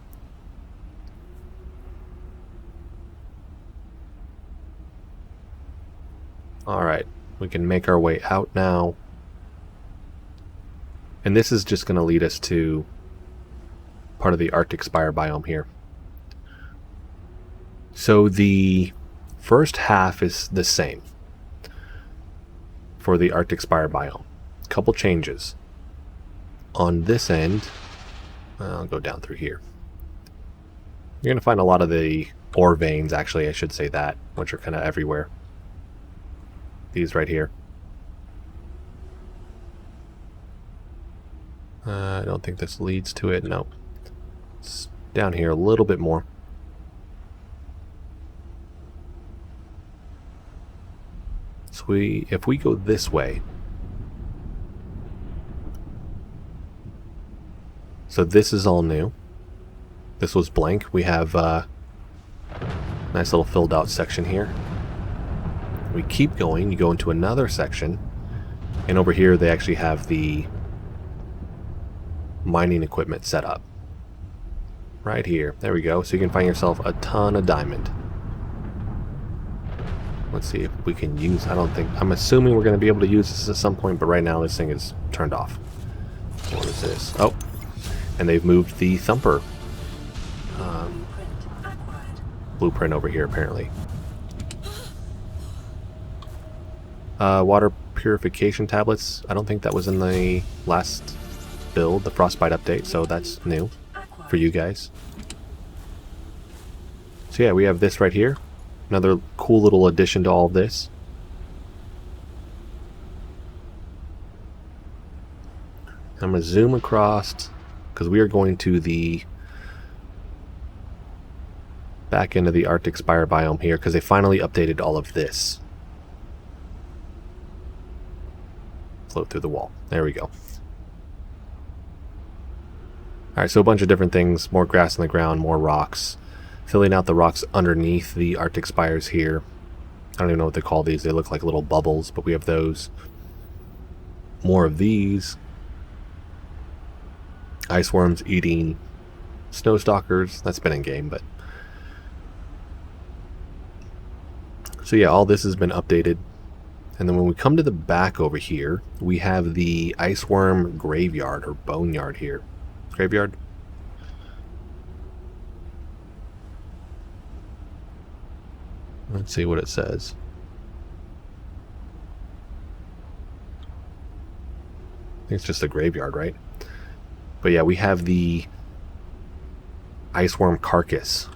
Alright, we can make our way out now. And this is just going to lead us to part of the Arctic Spire biome here. So the first half is the same for the Arctic Spire biome. Couple changes. On this end, I'll go down through here. You're going to find a lot of the ore veins, actually, I should say that, which are kind of everywhere. These right here. I don't think this leads to it. No. It's down here a little bit more. So if we go this way, so this is all new. This was blank. We have a nice little filled out section here. We keep going, you go into another section, and over here they actually have the mining equipment set up. Right here. There we go. So you can find yourself a ton of diamond. Let's see if we can use... I'm assuming we're going to be able to use this at some point, but right now this thing is turned off. What is this? Oh, and they've moved the thumper blueprint over here, apparently. Water purification tablets. I don't think that was in the last build, the Frostbite update, so that's new for you guys. So yeah, we have this right here. Another cool little addition to all of this. I'm going to zoom across because we are going to the back end of the Arctic Spire biome here because they finally updated all of this. Float through the wall. There we go. Alright, so a bunch of different things. More grass on the ground, more rocks. Filling out the rocks underneath the Arctic Spires here. I don't even know what they call these. They look like little bubbles, but we have those. More of these. Ice worms eating snow stalkers. That's been in game, but... So yeah, all this has been updated. And then when we come to the back over here, we have the ice worm graveyard or boneyard here. Graveyard? Let's see what it says. I think it's just a graveyard, right? But yeah, we have the ice worm carcass.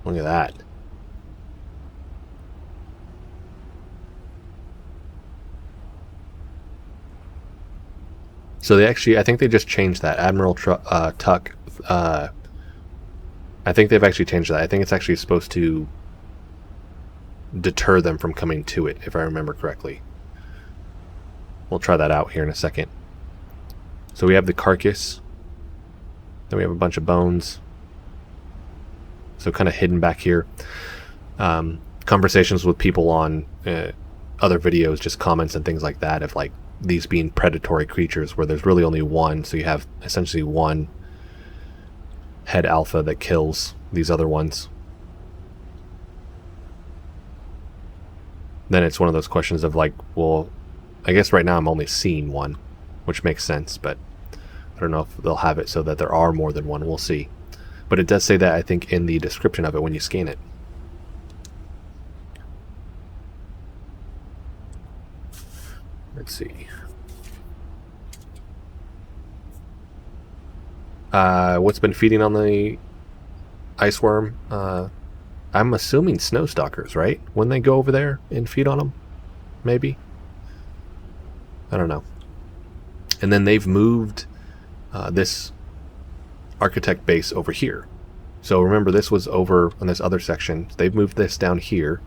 Look at that. So they actually, I think they just changed that. Admiral Tuck, I think they've actually changed that. I think it's actually supposed to deter them from coming to it, if I remember correctly. We'll try that out here in a second. So we have the carcass. Then we have a bunch of bones. So kind of hidden back here. Conversations with people on other videos, just comments and things like that, of like these being predatory creatures where there's really only one, so you have essentially one head alpha that kills these other ones. Then it's one of those questions of like, well, I guess right now I'm only seeing one, which makes sense, but I don't know if they'll have it so that there are more than one. We'll see. But it does say that, I think, in the description of it when you scan it. Let's see. What's been feeding on the ice worm? I'm assuming snow stalkers, right? When they go over there and feed on them? Maybe? I don't know. And then they've moved this architect base over here. So remember, this was over on this other section. They've moved this down here.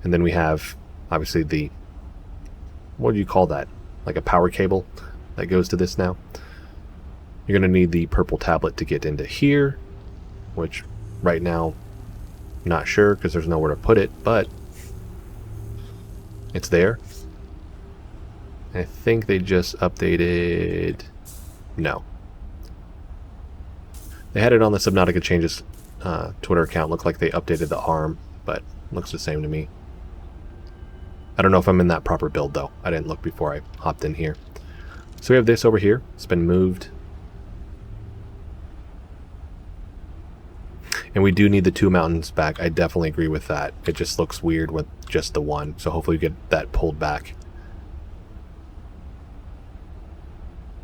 And then we have, obviously, the... What do you call that? Like a power cable that goes to this now. You're going to need the purple tablet to get into here, which right now, I'm not sure because there's nowhere to put it, but it's there. I think they just updated... No. They had it on the Subnautica Changes Twitter account. Looked like they updated the arm, but looks the same to me. I don't know if I'm in that proper build, though. I didn't look before I hopped in here. So we have this over here. It's been moved. And we do need the 2 mountains back. I definitely agree with that. It just looks weird with just the one. So hopefully we get that pulled back.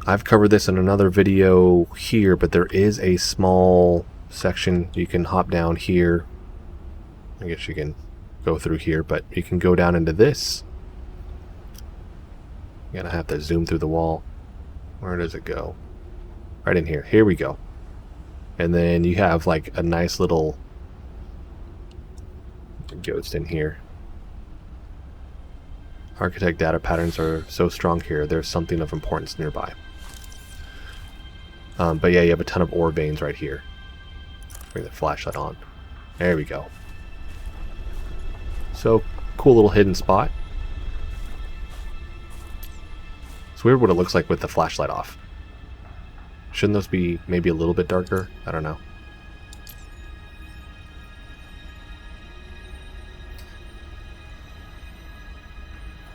I've covered this in another video here, but there is a small section you can hop down here. I guess you can go through here, but you can go down into this. You're gonna have to zoom through the wall. Where does it go? Right in here. Here we go. And then you have like a nice little ghost in here. Architect data patterns are so strong here. There's something of importance nearby. But yeah, you have a ton of ore veins right here. Bring the flashlight on. There we go. So, cool little hidden spot. It's weird what it looks like with the flashlight off. Shouldn't those be maybe a little bit darker? I don't know.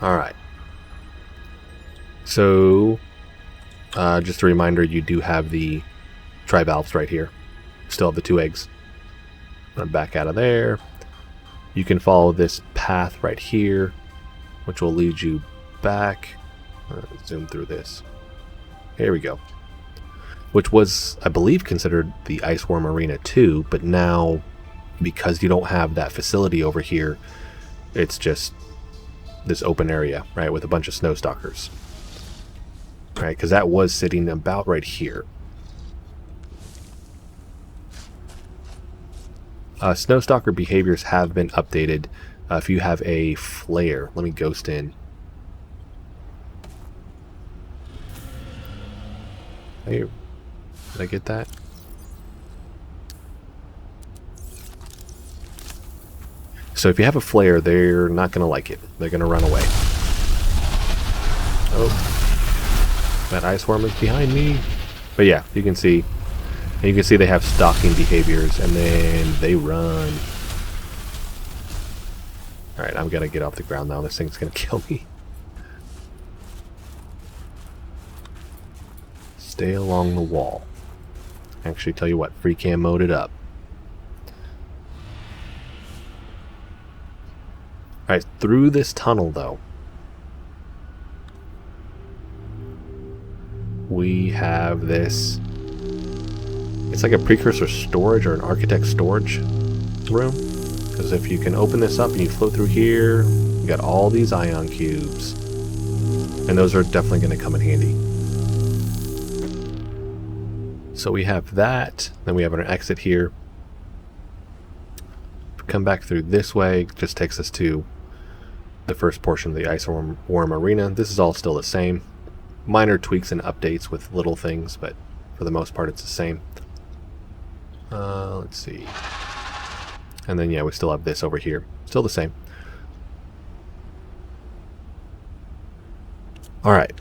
Alright. So, just a reminder, you do have the trivalves right here. Still have the 2 eggs. Run back out of there. You can follow this path right here, which will lead you back. Zoom through this. Here we go. Which was, I believe, considered the Iceworm Arena 2, but now, because you don't have that facility over here, it's just this open area, right, with a bunch of snowstalkers. Right, because that was sitting about right here. Snowstalker behaviors have been updated. If you have a flare, let me ghost in. Hey, did I get that? So if you have a flare, they're not going to like it. They're going to run away. Oh, that ice worm is behind me. But yeah, you can see they have stalking behaviors, and then they run. All right, I'm gonna get off the ground now. This thing's gonna kill me. Stay along the wall. Actually, tell you what, free cam mode it up. All right, through this tunnel though, we have this. It's like a precursor storage or an architect storage room. Because if you can open this up and you flow through here, you got all these ion cubes. And those are definitely going to come in handy. So we have that. Then we have an exit here. Come back through this way. It just takes us to the first portion of the Iceworm Arena. This is all still the same. Minor tweaks and updates with little things, but for the most part it's the same. Let's see. And then yeah, we still have this over here. Still the same. Alright.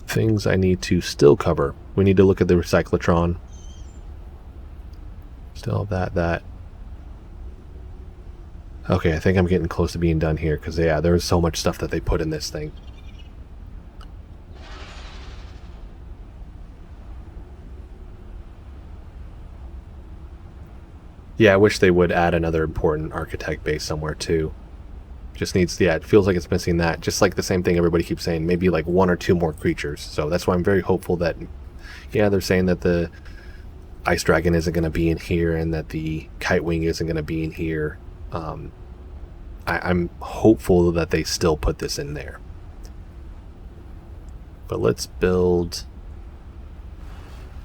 Things I need to still cover. We need to look at the recyclotron. Still have that. Okay, I think I'm getting close to being done here, because yeah, there's so much stuff that they put in this thing. Yeah, I wish they would add another important architect base somewhere too. Just needs, yeah, it feels like it's missing that. Just like the same thing everybody keeps saying, maybe like 1 or 2 more creatures. So that's why I'm very hopeful that, yeah, they're saying that the Ice Dragon isn't going to be in here and that the Kite Wing isn't going to be in here. I'm hopeful that they still put this in there. But let's build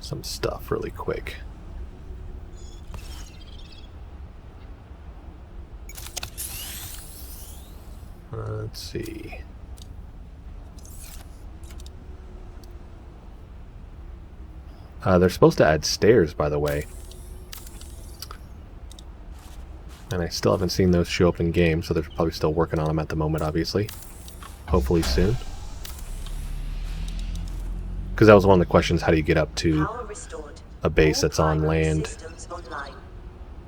some stuff really quick. Let's see. They're supposed to add stairs, by the way. And I still haven't seen those show up in game, so they're probably still working on them at the moment, obviously. Hopefully soon. Because that was one of the questions, how do you get up to a base that's on land?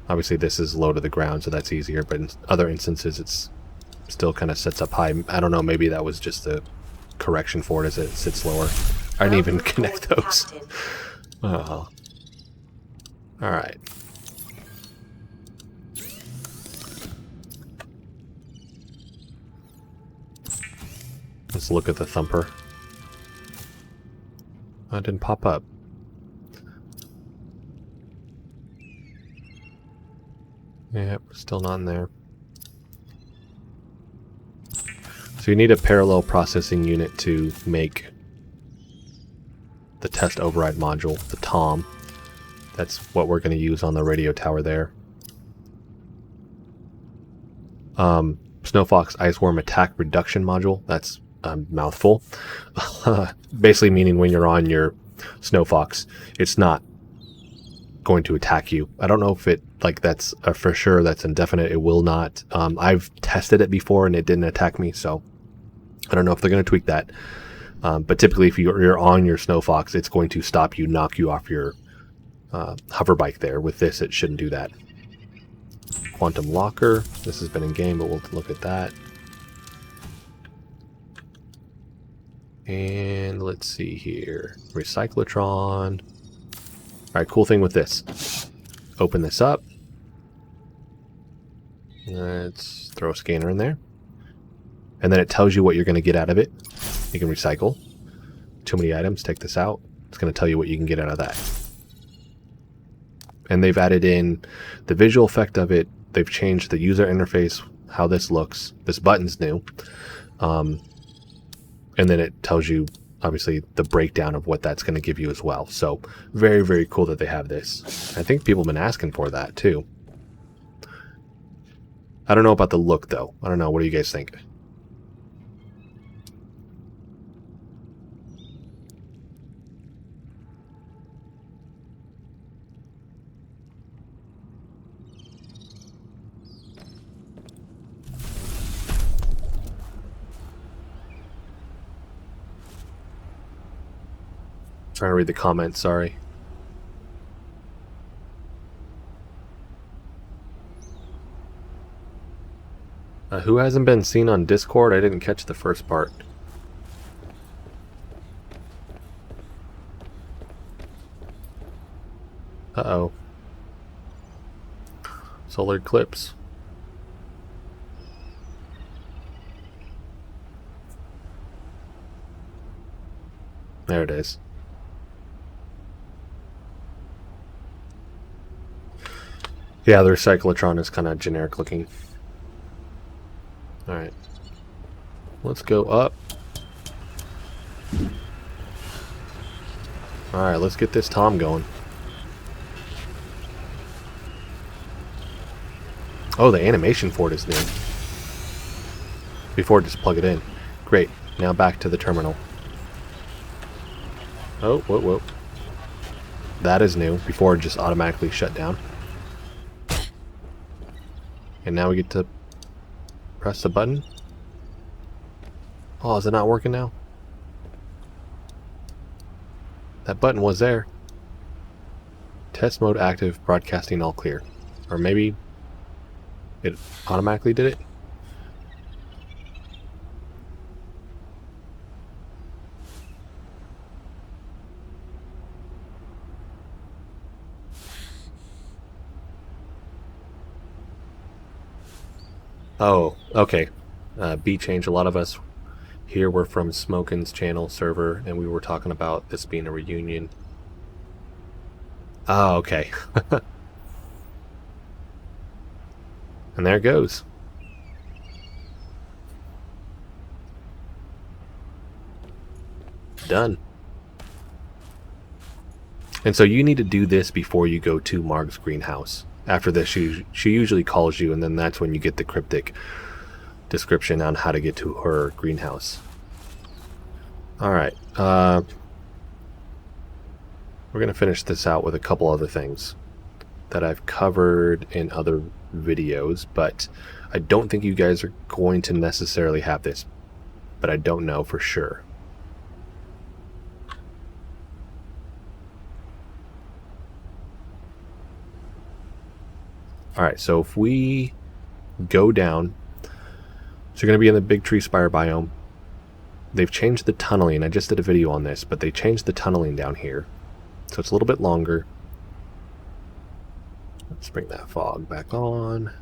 Obviously this is low to the ground, so that's easier, but in other instances it's still kind of sits up high. I don't know, maybe that was just a correction for it as it sits lower. I didn't even connect those. Oh. Alright. Let's look at the thumper. Oh, it didn't pop up. Yep, still not in there. So you need a parallel processing unit to make the test override module, the TOM. That's what we're going to use on the radio tower there. Snowfox Iceworm Attack Reduction Module. That's a mouthful. Basically meaning when you're on your Snowfox, it's not going to attack you. I don't know if it, like, that's for sure, that's indefinite. It will not. I've tested it before and it didn't attack me, so I don't know if they're going to tweak that. But typically if you're on your Snowfox, it's going to stop you, knock you off your hover bike there. With this, it shouldn't do that. Quantum Locker. This has been in game, but we'll look at that. And let's see here. Recyclotron. Alright, cool thing with this. Open this up. Let's throw a scanner in there. And then it tells you what you're going to get out of it. You can recycle. Too many items, take this out. It's going to tell you what you can get out of that. And they've added in the visual effect of it. They've changed the user interface, how this looks. This button's new. And then it tells you, obviously, the breakdown of what that's going to give you as well. So, very, very cool that they have this. I think people have been asking for that, too. I don't know about the look, though. I don't know. What do you guys think? Trying to read the comments, sorry. Who hasn't been seen on Discord? I didn't catch the first part. Uh-oh. Solar eclipse. There it is. Yeah, the Recyclotron is kind of generic looking. Alright. Let's go up. Alright, let's get this Tom going. Oh, the animation for it is new. Before, just plug it in. Great. Now back to the terminal. Oh, whoa, whoa. That is new. Before, it just automatically shut down. And now we get to press the button. Oh, is it not working now? That button was there. Test mode active, broadcasting all clear. Or maybe it automatically did it? Oh, okay. Beat change. A lot of us here were from Smokin's channel server, and we were talking about this being a reunion. Oh, okay. And there it goes. Done. And so you need to do this before you go to Marg's greenhouse. After this, she usually calls you, and then that's when you get the cryptic description on how to get to her greenhouse. Alright. We're going to finish this out with a couple other things that I've covered in other videos, but I don't think you guys are going to necessarily have this, but I don't know for sure. Alright, so if we go down, so you're going to be in the big tree spire biome. They've changed the tunneling. I just did a video on this, but they changed the tunneling down here. So it's a little bit longer. Let's bring that fog back on.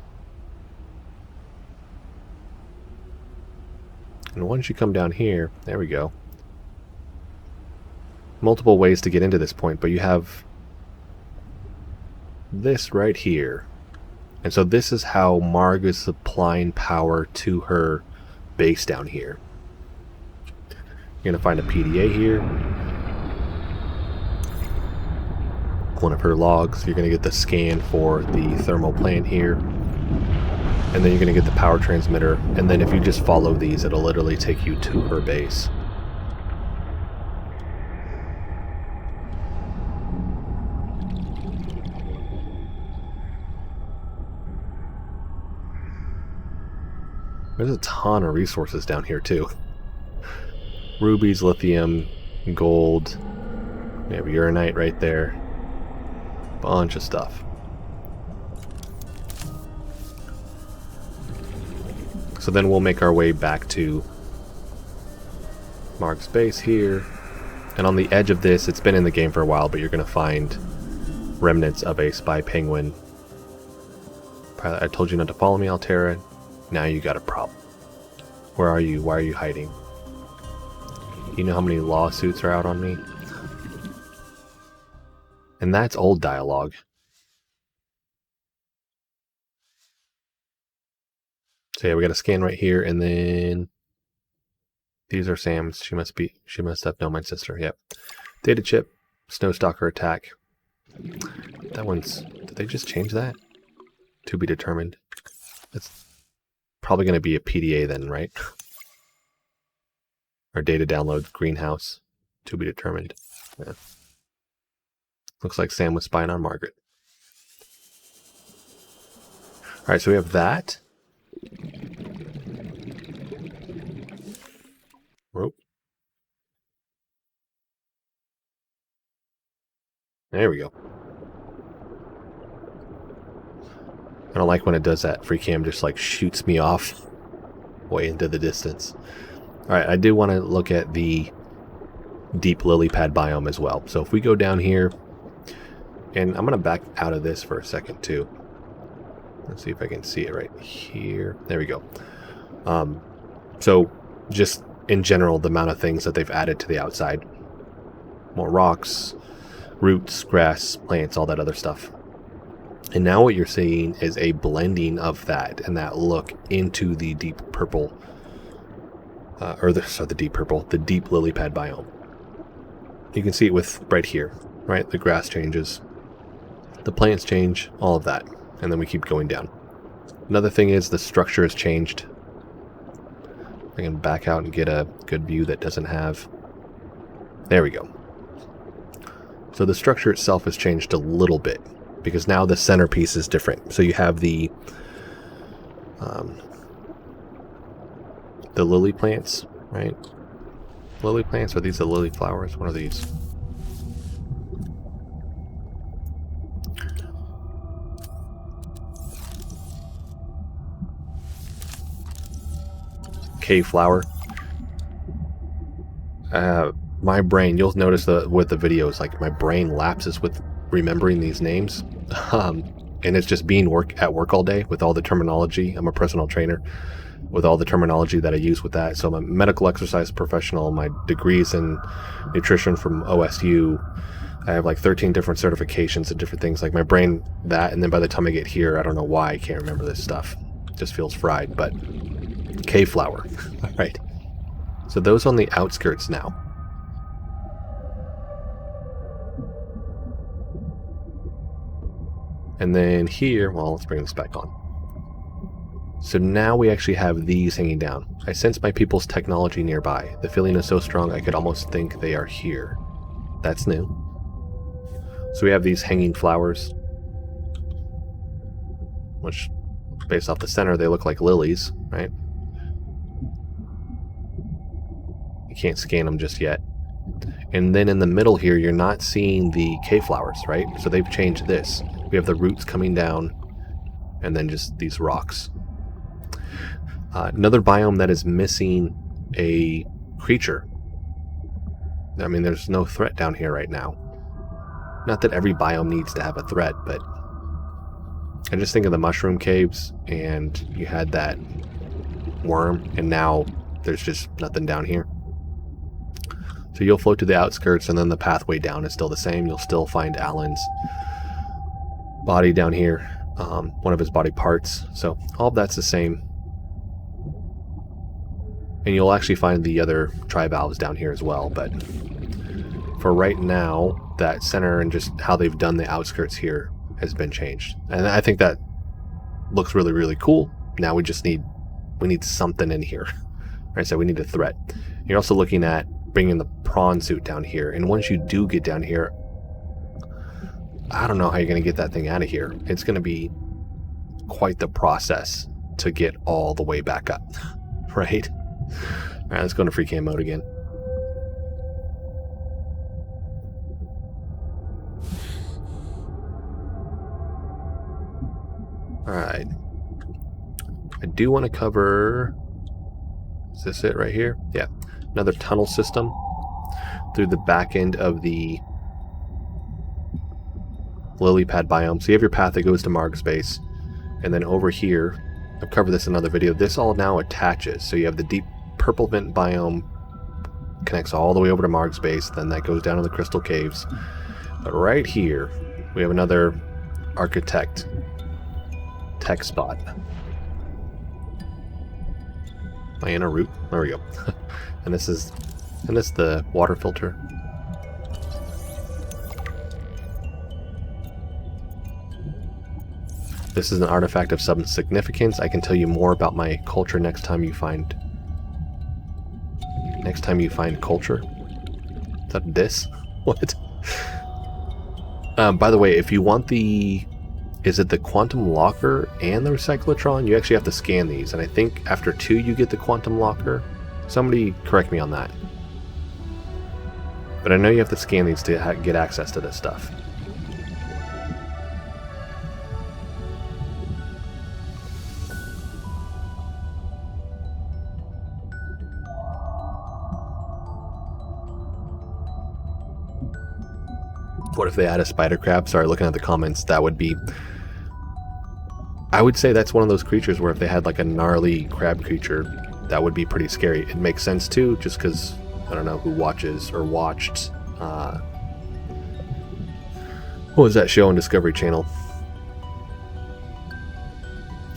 And once you come down here, there we go. Multiple ways to get into this point, but you have this right here. And so this is how Marg is supplying power to her base down here. You're going to find a PDA here. One of her logs. You're going to get the scan for the thermal plant here. And then you're going to get the power transmitter. And then if you just follow these, it'll literally take you to her base. There's a ton of resources down here too. Rubies, lithium, gold. We have uranite right there. Bunch of stuff. So then we'll make our way back to Mark's base here. And on the edge of this, it's been in the game for a while, but you're going to find remnants of a spy penguin. I told you not to follow me, Altera. Now you got a problem. Where are you? Why are you hiding? You know how many lawsuits are out on me? And that's old dialogue. So yeah, we got a scan right here, and then these are Sam's. She must have known my sister. Yep. Data chip, Snowstalker attack. That one's. Did they just change that? To be determined. That's probably going to be a PDA then, right? Or data download greenhouse. To be determined. Yeah. Looks like Sam was spying on Margaret. Alright, so we have that. Whoop. There we go. I don't like when it does that. Free cam just like shoots me off way into the distance. Alright, I do want to look at the deep lily pad biome as well. So if we go down here, and I'm going to back out of this for a second too. Let's see if I can see it right here. There we go. So just in general, the amount of things that they've added to the outside. More rocks, roots, grass, plants, all that other stuff. And now what you're seeing is a blending of that and that look into the deep purple, the deep lily pad biome. You can see it with right here, right? The grass changes, the plants change, all of that. And then we keep going down. Another thing is the structure has changed. I can back out and get a good view that doesn't have... There we go. So the structure itself has changed a little bit, because now the centerpiece is different. So you have the lily plants, right? Lily plants, are these the lily flowers? What are these? Cave flower. My brain, you'll notice with the videos, like my brain lapses with remembering these names. And it's just being at work all day with all the terminology. I'm a personal trainer with all the terminology that I use with that. So I'm a medical exercise professional. My degrees in nutrition from OSU. I have like 13 different certifications and different things. Like my brain, that, and then by the time I get here, I don't know why I can't remember this stuff. It just feels fried, but cave flower. All right. So those on the outskirts now. And then here, well, let's bring this back on. So now we actually have these hanging down. I sense my people's technology nearby. The feeling is so strong I could almost think they are here. That's new. So we have these hanging flowers, which, based off the center, they look like lilies, right? You can't scan them just yet. And then in the middle here, you're not seeing the cave flowers, right? So they've changed this. We have the roots coming down, and then just these rocks. Another biome that is missing a creature. I mean, there's no threat down here right now. Not that every biome needs to have a threat, but I just think of the mushroom caves, and you had that worm, and now there's just nothing down here. So you'll float to the outskirts, and then the pathway down is still the same. You'll still find Alan's body down here, one of his body parts. So all of that's the same. And you'll actually find the other trivalves down here as well. But for right now, that center and just how they've done the outskirts here has been changed. And I think that looks really, really cool. Now we just need something in here. Right, so we need a threat. You're also looking at bringing the prawn suit down here. And once you do get down here, I don't know how you're going to get that thing out of here. It's going to be quite the process to get all the way back up. Right? All right, let's go into free cam mode again. All right. I do want to cover... Is this it right here? Yeah. Another tunnel system through the back end of the lily pad biome. So you have your path that goes to Marg space. And then over here, I've covered this in another video, this all now attaches. So you have the deep purple vent biome, connects all the way over to Marg space, then that goes down to the crystal caves. But right here, we have another architect tech spot. Am I in a route? There we go. And this is the water filter. This is an artifact of some significance. I can tell you more about my culture next time you find culture. Is that this? What? By the way, if you want is it the quantum locker and the recyclotron? You actually have to scan these, and I think after 2 you get the quantum locker. Somebody correct me on that. But I know you have to scan these to get access to this stuff. What if they add a spider crab? Sorry, looking at the comments, that would be... I would say that's one of those creatures where if they had like a gnarly crab creature, that would be pretty scary. It makes sense too, just because, I don't know who watches or watched... what was that show on Discovery Channel?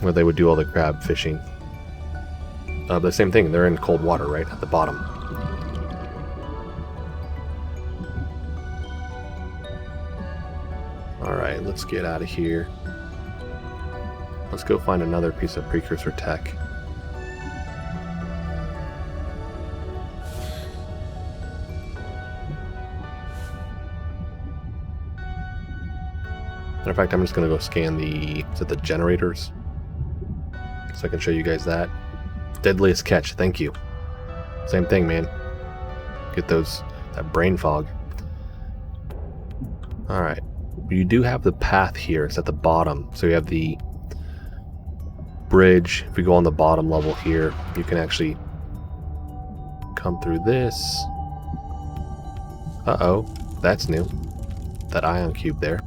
Where they would do all the crab fishing. The same thing, they're in cold water, right? At the bottom. Alright, let's get out of here. Let's go find another piece of Precursor tech. Matter of fact, I'm just going to go scan the generators. So I can show you guys that. Deadliest catch, thank you. Same thing, man. Get that brain fog. Alright. You do have the path here. It's at the bottom. So you have the bridge. If we go on the bottom level here, you can actually come through this. Uh-oh. That's new. That ion cube there.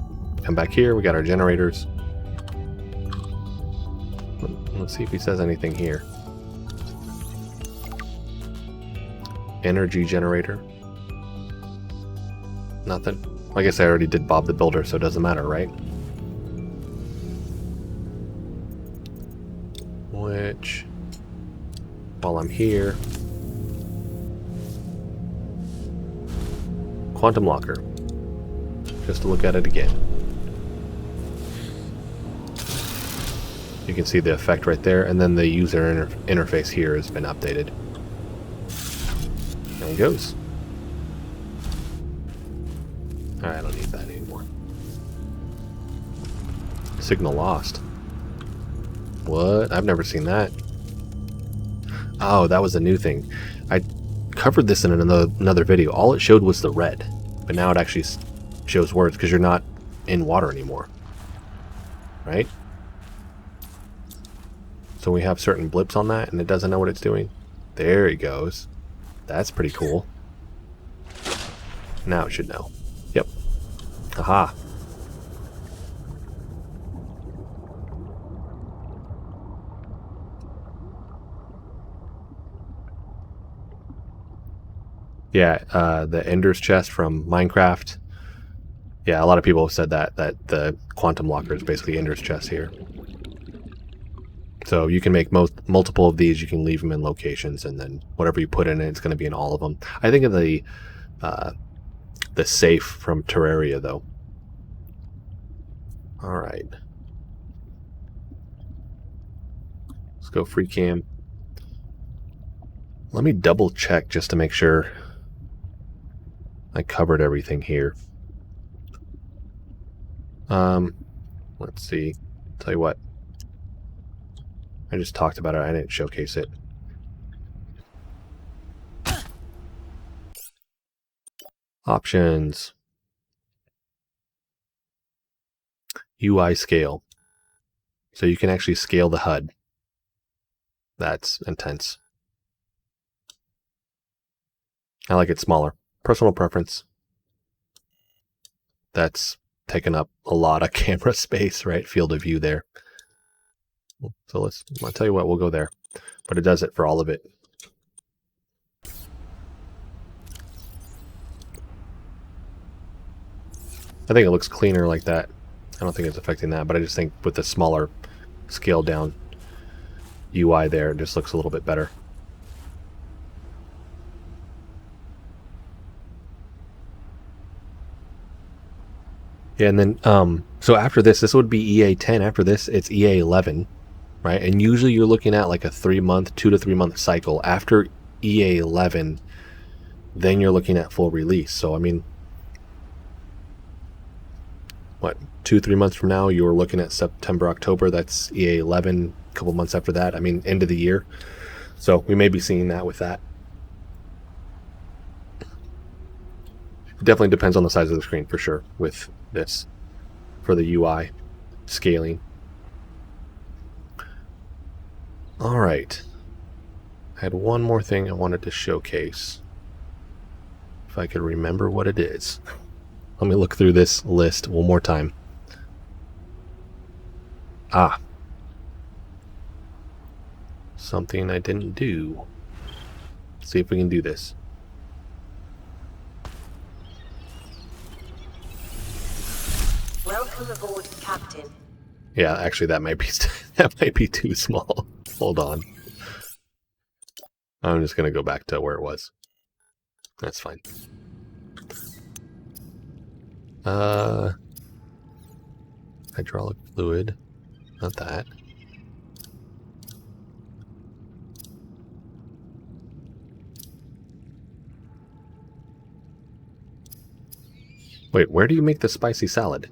Come back here. We got our generators. Let's see if he says anything here. Energy generator. Nothing. I guess I already did Bob the Builder, so it doesn't matter, right? Which, while I'm here, quantum locker, just to look at it again. You can see the effect right there, and then the user interface here has been updated. There it goes. Alright, I don't need that anymore. Signal lost. What? I've never seen that. Oh, that was a new thing. I covered this in another video. All it showed was the red. But now it actually shows words because you're not in water anymore. Right? So we have certain blips on that and it doesn't know what it's doing. There it goes. That's pretty cool. Now it should know. Yep. Aha. Yeah, the Ender's Chest from Minecraft. Yeah, a lot of people have said that the quantum locker is basically Ender's Chest here. So you can make multiple of these. You can leave them in locations, and then whatever you put in it, it's going to be in all of them. I think of the safe from Terraria, though. All right. Let's go free cam. Let me double check just to make sure I covered everything here. Let's see. Tell you what. I just talked about it. I didn't showcase it. Options. UI scale. So you can actually scale the HUD. That's intense. I like it smaller. Personal preference. That's taking up a lot of camera space, right? Field of view there. So I'll tell you what, we'll go there. But it does it for all of it. I think it looks cleaner like that. I don't think it's affecting that, but I just think with the smaller scaled down UI there, it just looks a little bit better. Yeah, and then, so after this would be EA 10. After this, it's EA 11, right? And usually you're looking at like a 2 to 3 month cycle. After EA 11, then you're looking at full release. So, I mean, what, 2-3 months from now, you're looking at September, October. That's EA 11. A couple months after that, I mean, end of the year. So we may be seeing that with that. It definitely depends on the size of the screen for sure with this for the UI scaling. All right. I had one more thing I wanted to showcase. If I could remember what it is. Let me look through this list one more time. Something I didn't do. Let's see if we can do this. Welcome aboard, Captain. Yeah, actually that might be too small. Hold on. I'm just gonna go back to where it was. That's fine. Hydraulic fluid. Not that. Wait, where do you make the spicy salad?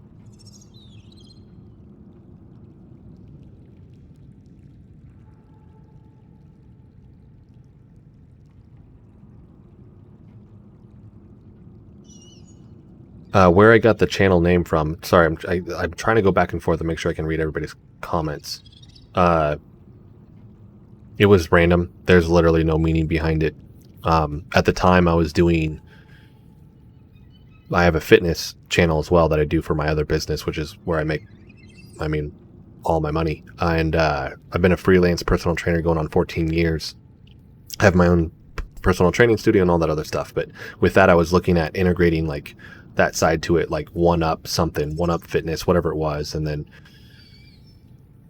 Where I got the channel name from. Sorry, I'm trying to go back and forth and make sure I can read everybody's comments. It was random. There's literally no meaning behind it. At the time, I have a fitness channel as well that I do for my other business, which is where I make, all my money. And I've been a freelance personal trainer going on 14 years. I have my own personal training studio and all that other stuff. But with that, I was looking at integrating like that side to it, like One Up Fitness, whatever it was. And then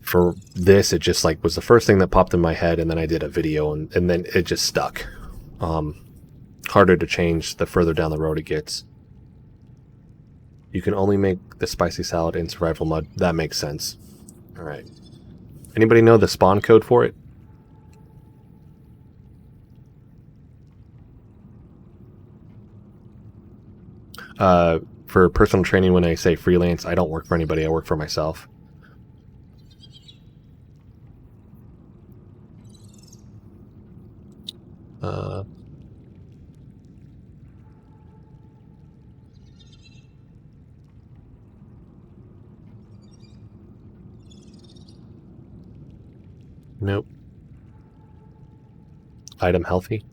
for this, it just like was the first thing that popped in my head. And then I did a video and then it just stuck. Harder to change the further down the road it gets. You can only make the spicy salad in survival mode. That makes sense. All right. Anybody know the spawn code for it? For personal training, when I say freelance, I don't work for anybody. I work for myself. Nope. Item healthy.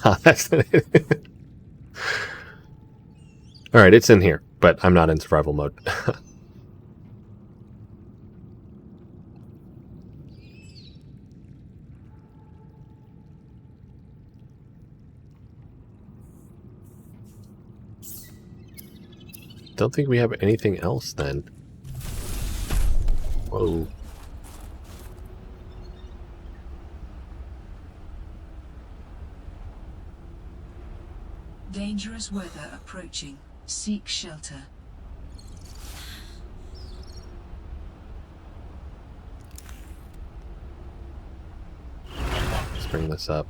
No, that's not it. Alright, it's in here, but I'm not in survival mode. Don't think we have anything else then. Whoa. Dangerous weather approaching. Seek shelter. Let's bring this up.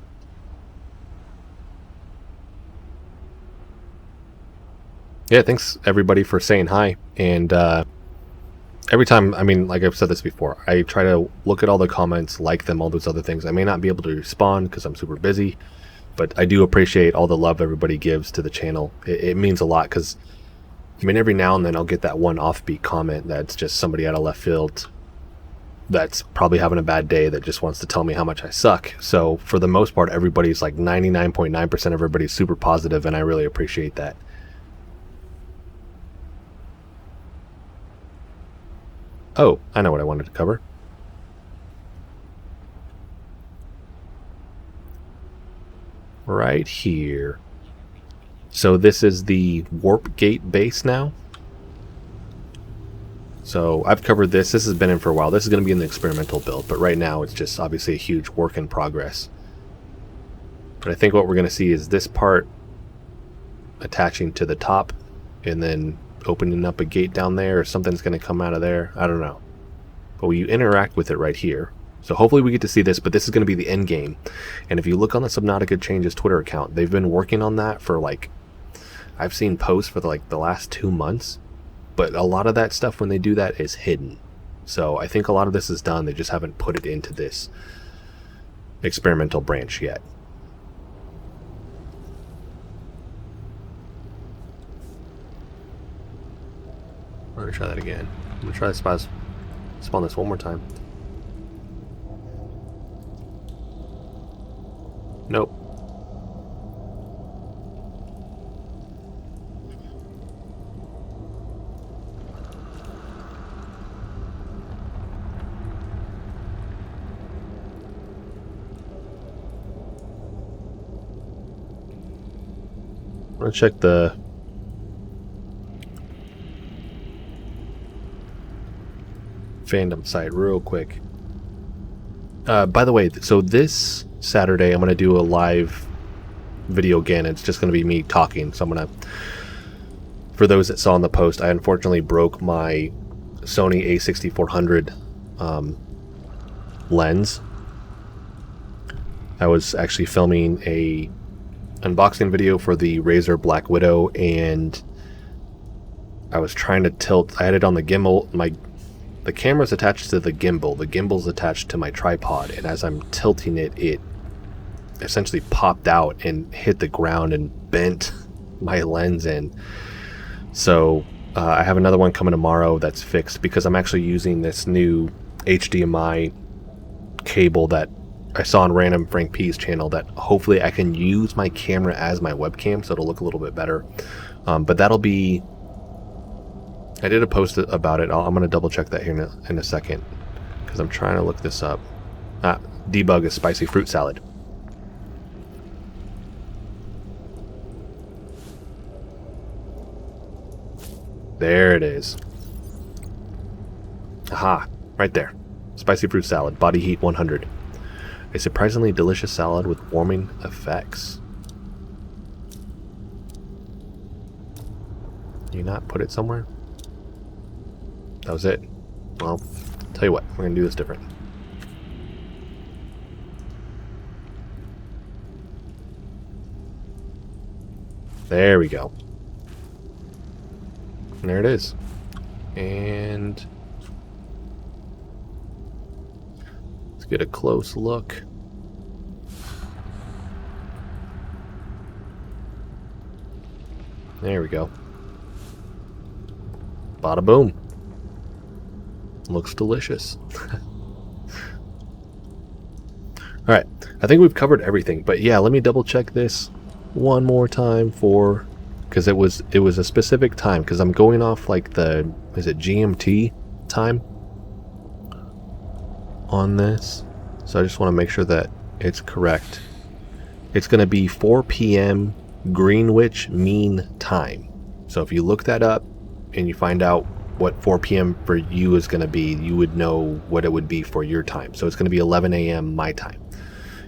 Yeah, thanks everybody for saying hi. And every time, like I've said this before, I try to look at all the comments, like them, all those other things. I may not be able to respond because I'm super busy, but I do appreciate all the love everybody gives to the channel. It means a lot because I mean, every now and then I'll get that one offbeat comment that's just somebody out of left field that's probably having a bad day that just wants to tell me how much I suck. So for the most part, everybody's like 99.9% of everybody's super positive, and I really appreciate that. Oh, I know what I wanted to cover. Right here. So this is the warp gate base now. So I've covered this. This has been in for a while. This is going to be in the experimental build, but right now it's just obviously a huge work in progress. But I think what we're going to see is this part attaching to the top and then opening up a gate down there, or something's going to come out of there. I don't know. But you interact with it right here. So hopefully we get to see this, but this is going to be the end game. And if you look on the Subnautica Changes Twitter account, they've been working on that for like, I've seen posts for like the last 2 months, but a lot of that stuff when they do that is hidden. So I think a lot of this is done. They just haven't put it into this experimental branch yet. We're going to try that again. I'm going to try to spawn this one more time. Nope. I'm going to check the fandom site real quick. By the way, so this Saturday I'm going to do a live video again. It's just going to be me talking. So I'm going to, for those that saw in the post, I unfortunately broke my Sony a6400 lens. I was actually filming a unboxing video for the Razer Black Widow, and I was trying to tilt. I had it on the gimbal. The camera's attached to the gimbal. The gimbal's attached to my tripod, and as I'm tilting it, it essentially popped out and hit the ground and bent my lens in. So I have another one coming tomorrow that's fixed, because I'm actually using this new HDMI cable that I saw on Random Frank P's channel, that hopefully I can use my camera as my webcam, so it'll look a little bit better. But that'll be... I did a post about it. I'm going to double check that here in a second, because I'm trying to look this up. Debug a spicy fruit salad. There it is. Aha, right there. Spicy fruit salad, body heat 100. A surprisingly delicious salad with warming effects. Can you not put it somewhere? That was it. Well, tell you what, we're going to do this different. There we go. And there it is. And let's get a close look. There we go. Bada boom. Looks delicious. Alright, I think we've covered everything, but yeah, let me double check this one more time for, because it was a specific time, because I'm going off like the, is it GMT time on this, so I just want to make sure that it's correct. It's going to be 4 p.m. Greenwich Mean Time. So if you look that up and you find out what 4 p.m. for you is going to be, you would know what it would be for your time. So it's going to be 11 a.m. my time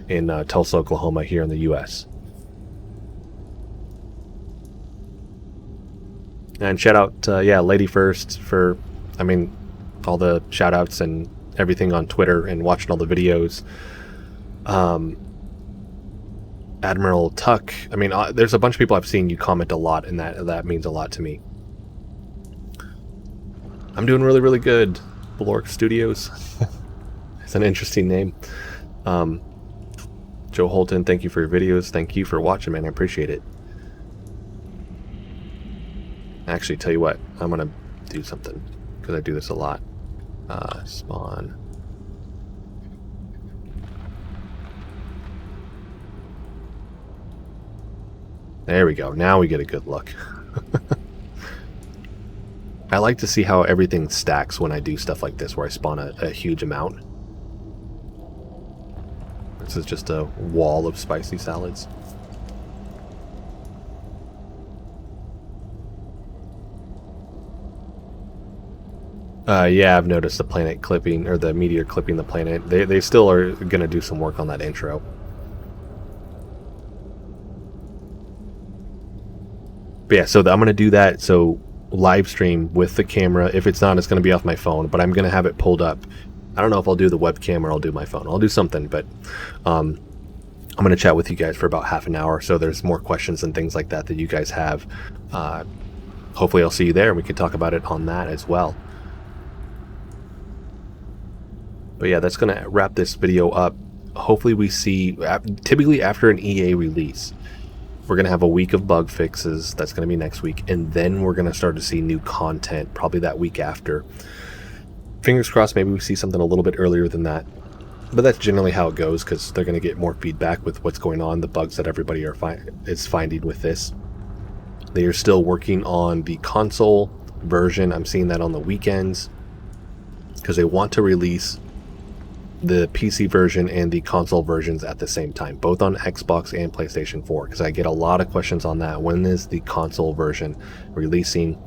in Tulsa, Oklahoma, here in the U.S. And shout out, yeah, Lady First for, I mean, all the shout outs and everything on Twitter and watching all the videos. Admiral Tuck, I mean, there's a bunch of people I've seen you comment a lot, and that means a lot to me. I'm doing really, really good. Blork Studios. It's an interesting name. Joe Holton, thank you for your videos. Thank you for watching, man. I appreciate it. Actually, tell you what, I'm gonna do something because I do this a lot. Spawn. There we go. Now we get a good look. I like to see how everything stacks when I do stuff like this, where I spawn a huge amount. This is just a wall of spicy salads. Yeah, I've noticed the planet clipping, or the meteor clipping the planet. They still are going to do some work on that intro. But yeah, so I'm going to do that. So live stream with the camera. If it's not, it's going to be off my phone, but I'm going to have it pulled up. I don't know if I'll do the webcam or I'll do my phone. I'll do something, but I'm going to chat with you guys for about half an hour. So there's more questions and things like that that you guys have. Hopefully I'll see you there and we can talk about it on that as well. But yeah, that's going to wrap this video up. Hopefully we see, typically after an EA release, we're going to have a week of bug fixes. That's going to be next week. And then we're going to start to see new content probably that week after. Fingers crossed, maybe we see something a little bit earlier than that. But that's generally how it goes, because they're going to get more feedback with what's going on, the bugs that everybody is finding with this. They are still working on the console version. I'm seeing that on the weekends, because they want to release the PC version and the console versions at the same time, both on Xbox and PlayStation 4, because I get a lot of questions on that. When is the console version releasing?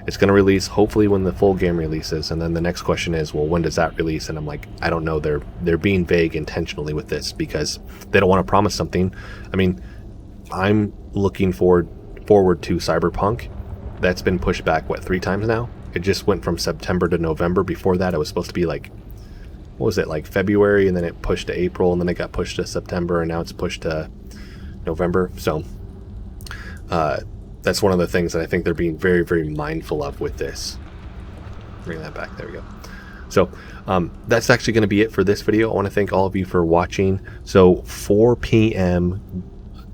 It's going to release hopefully when the full game releases, and then the next question is, well, when does that release? And I'm like, I don't know. They're being vague intentionally with this because they don't want to promise something. I mean, I'm looking forward to Cyberpunk. That's been pushed back, what, 3 times now? It just went from September to November. Before that, it was supposed to be like, what was it, like February, and then it pushed to April, and then it got pushed to September, and now it's pushed to November. So that's one of the things that I think they're being very, very mindful of with this. Bring that back. There we go. So that's actually going to be it for this video. I want to thank all of you for watching. So 4 p.m.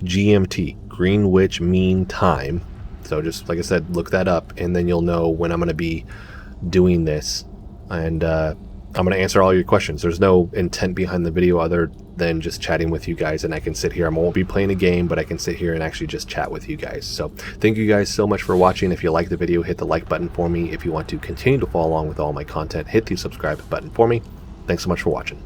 GMT, Greenwich Mean Time. So just like I said, look that up, and then you'll know when I'm going to be doing this. And I'm going to answer all your questions. There's no intent behind the video other than just chatting with you guys, and I can sit here. I won't be playing a game, but I can sit here and actually just chat with you guys. So thank you guys so much for watching. If you like the video, hit the like button for me. If you want to continue to follow along with all my content, hit the subscribe button for me. Thanks so much for watching.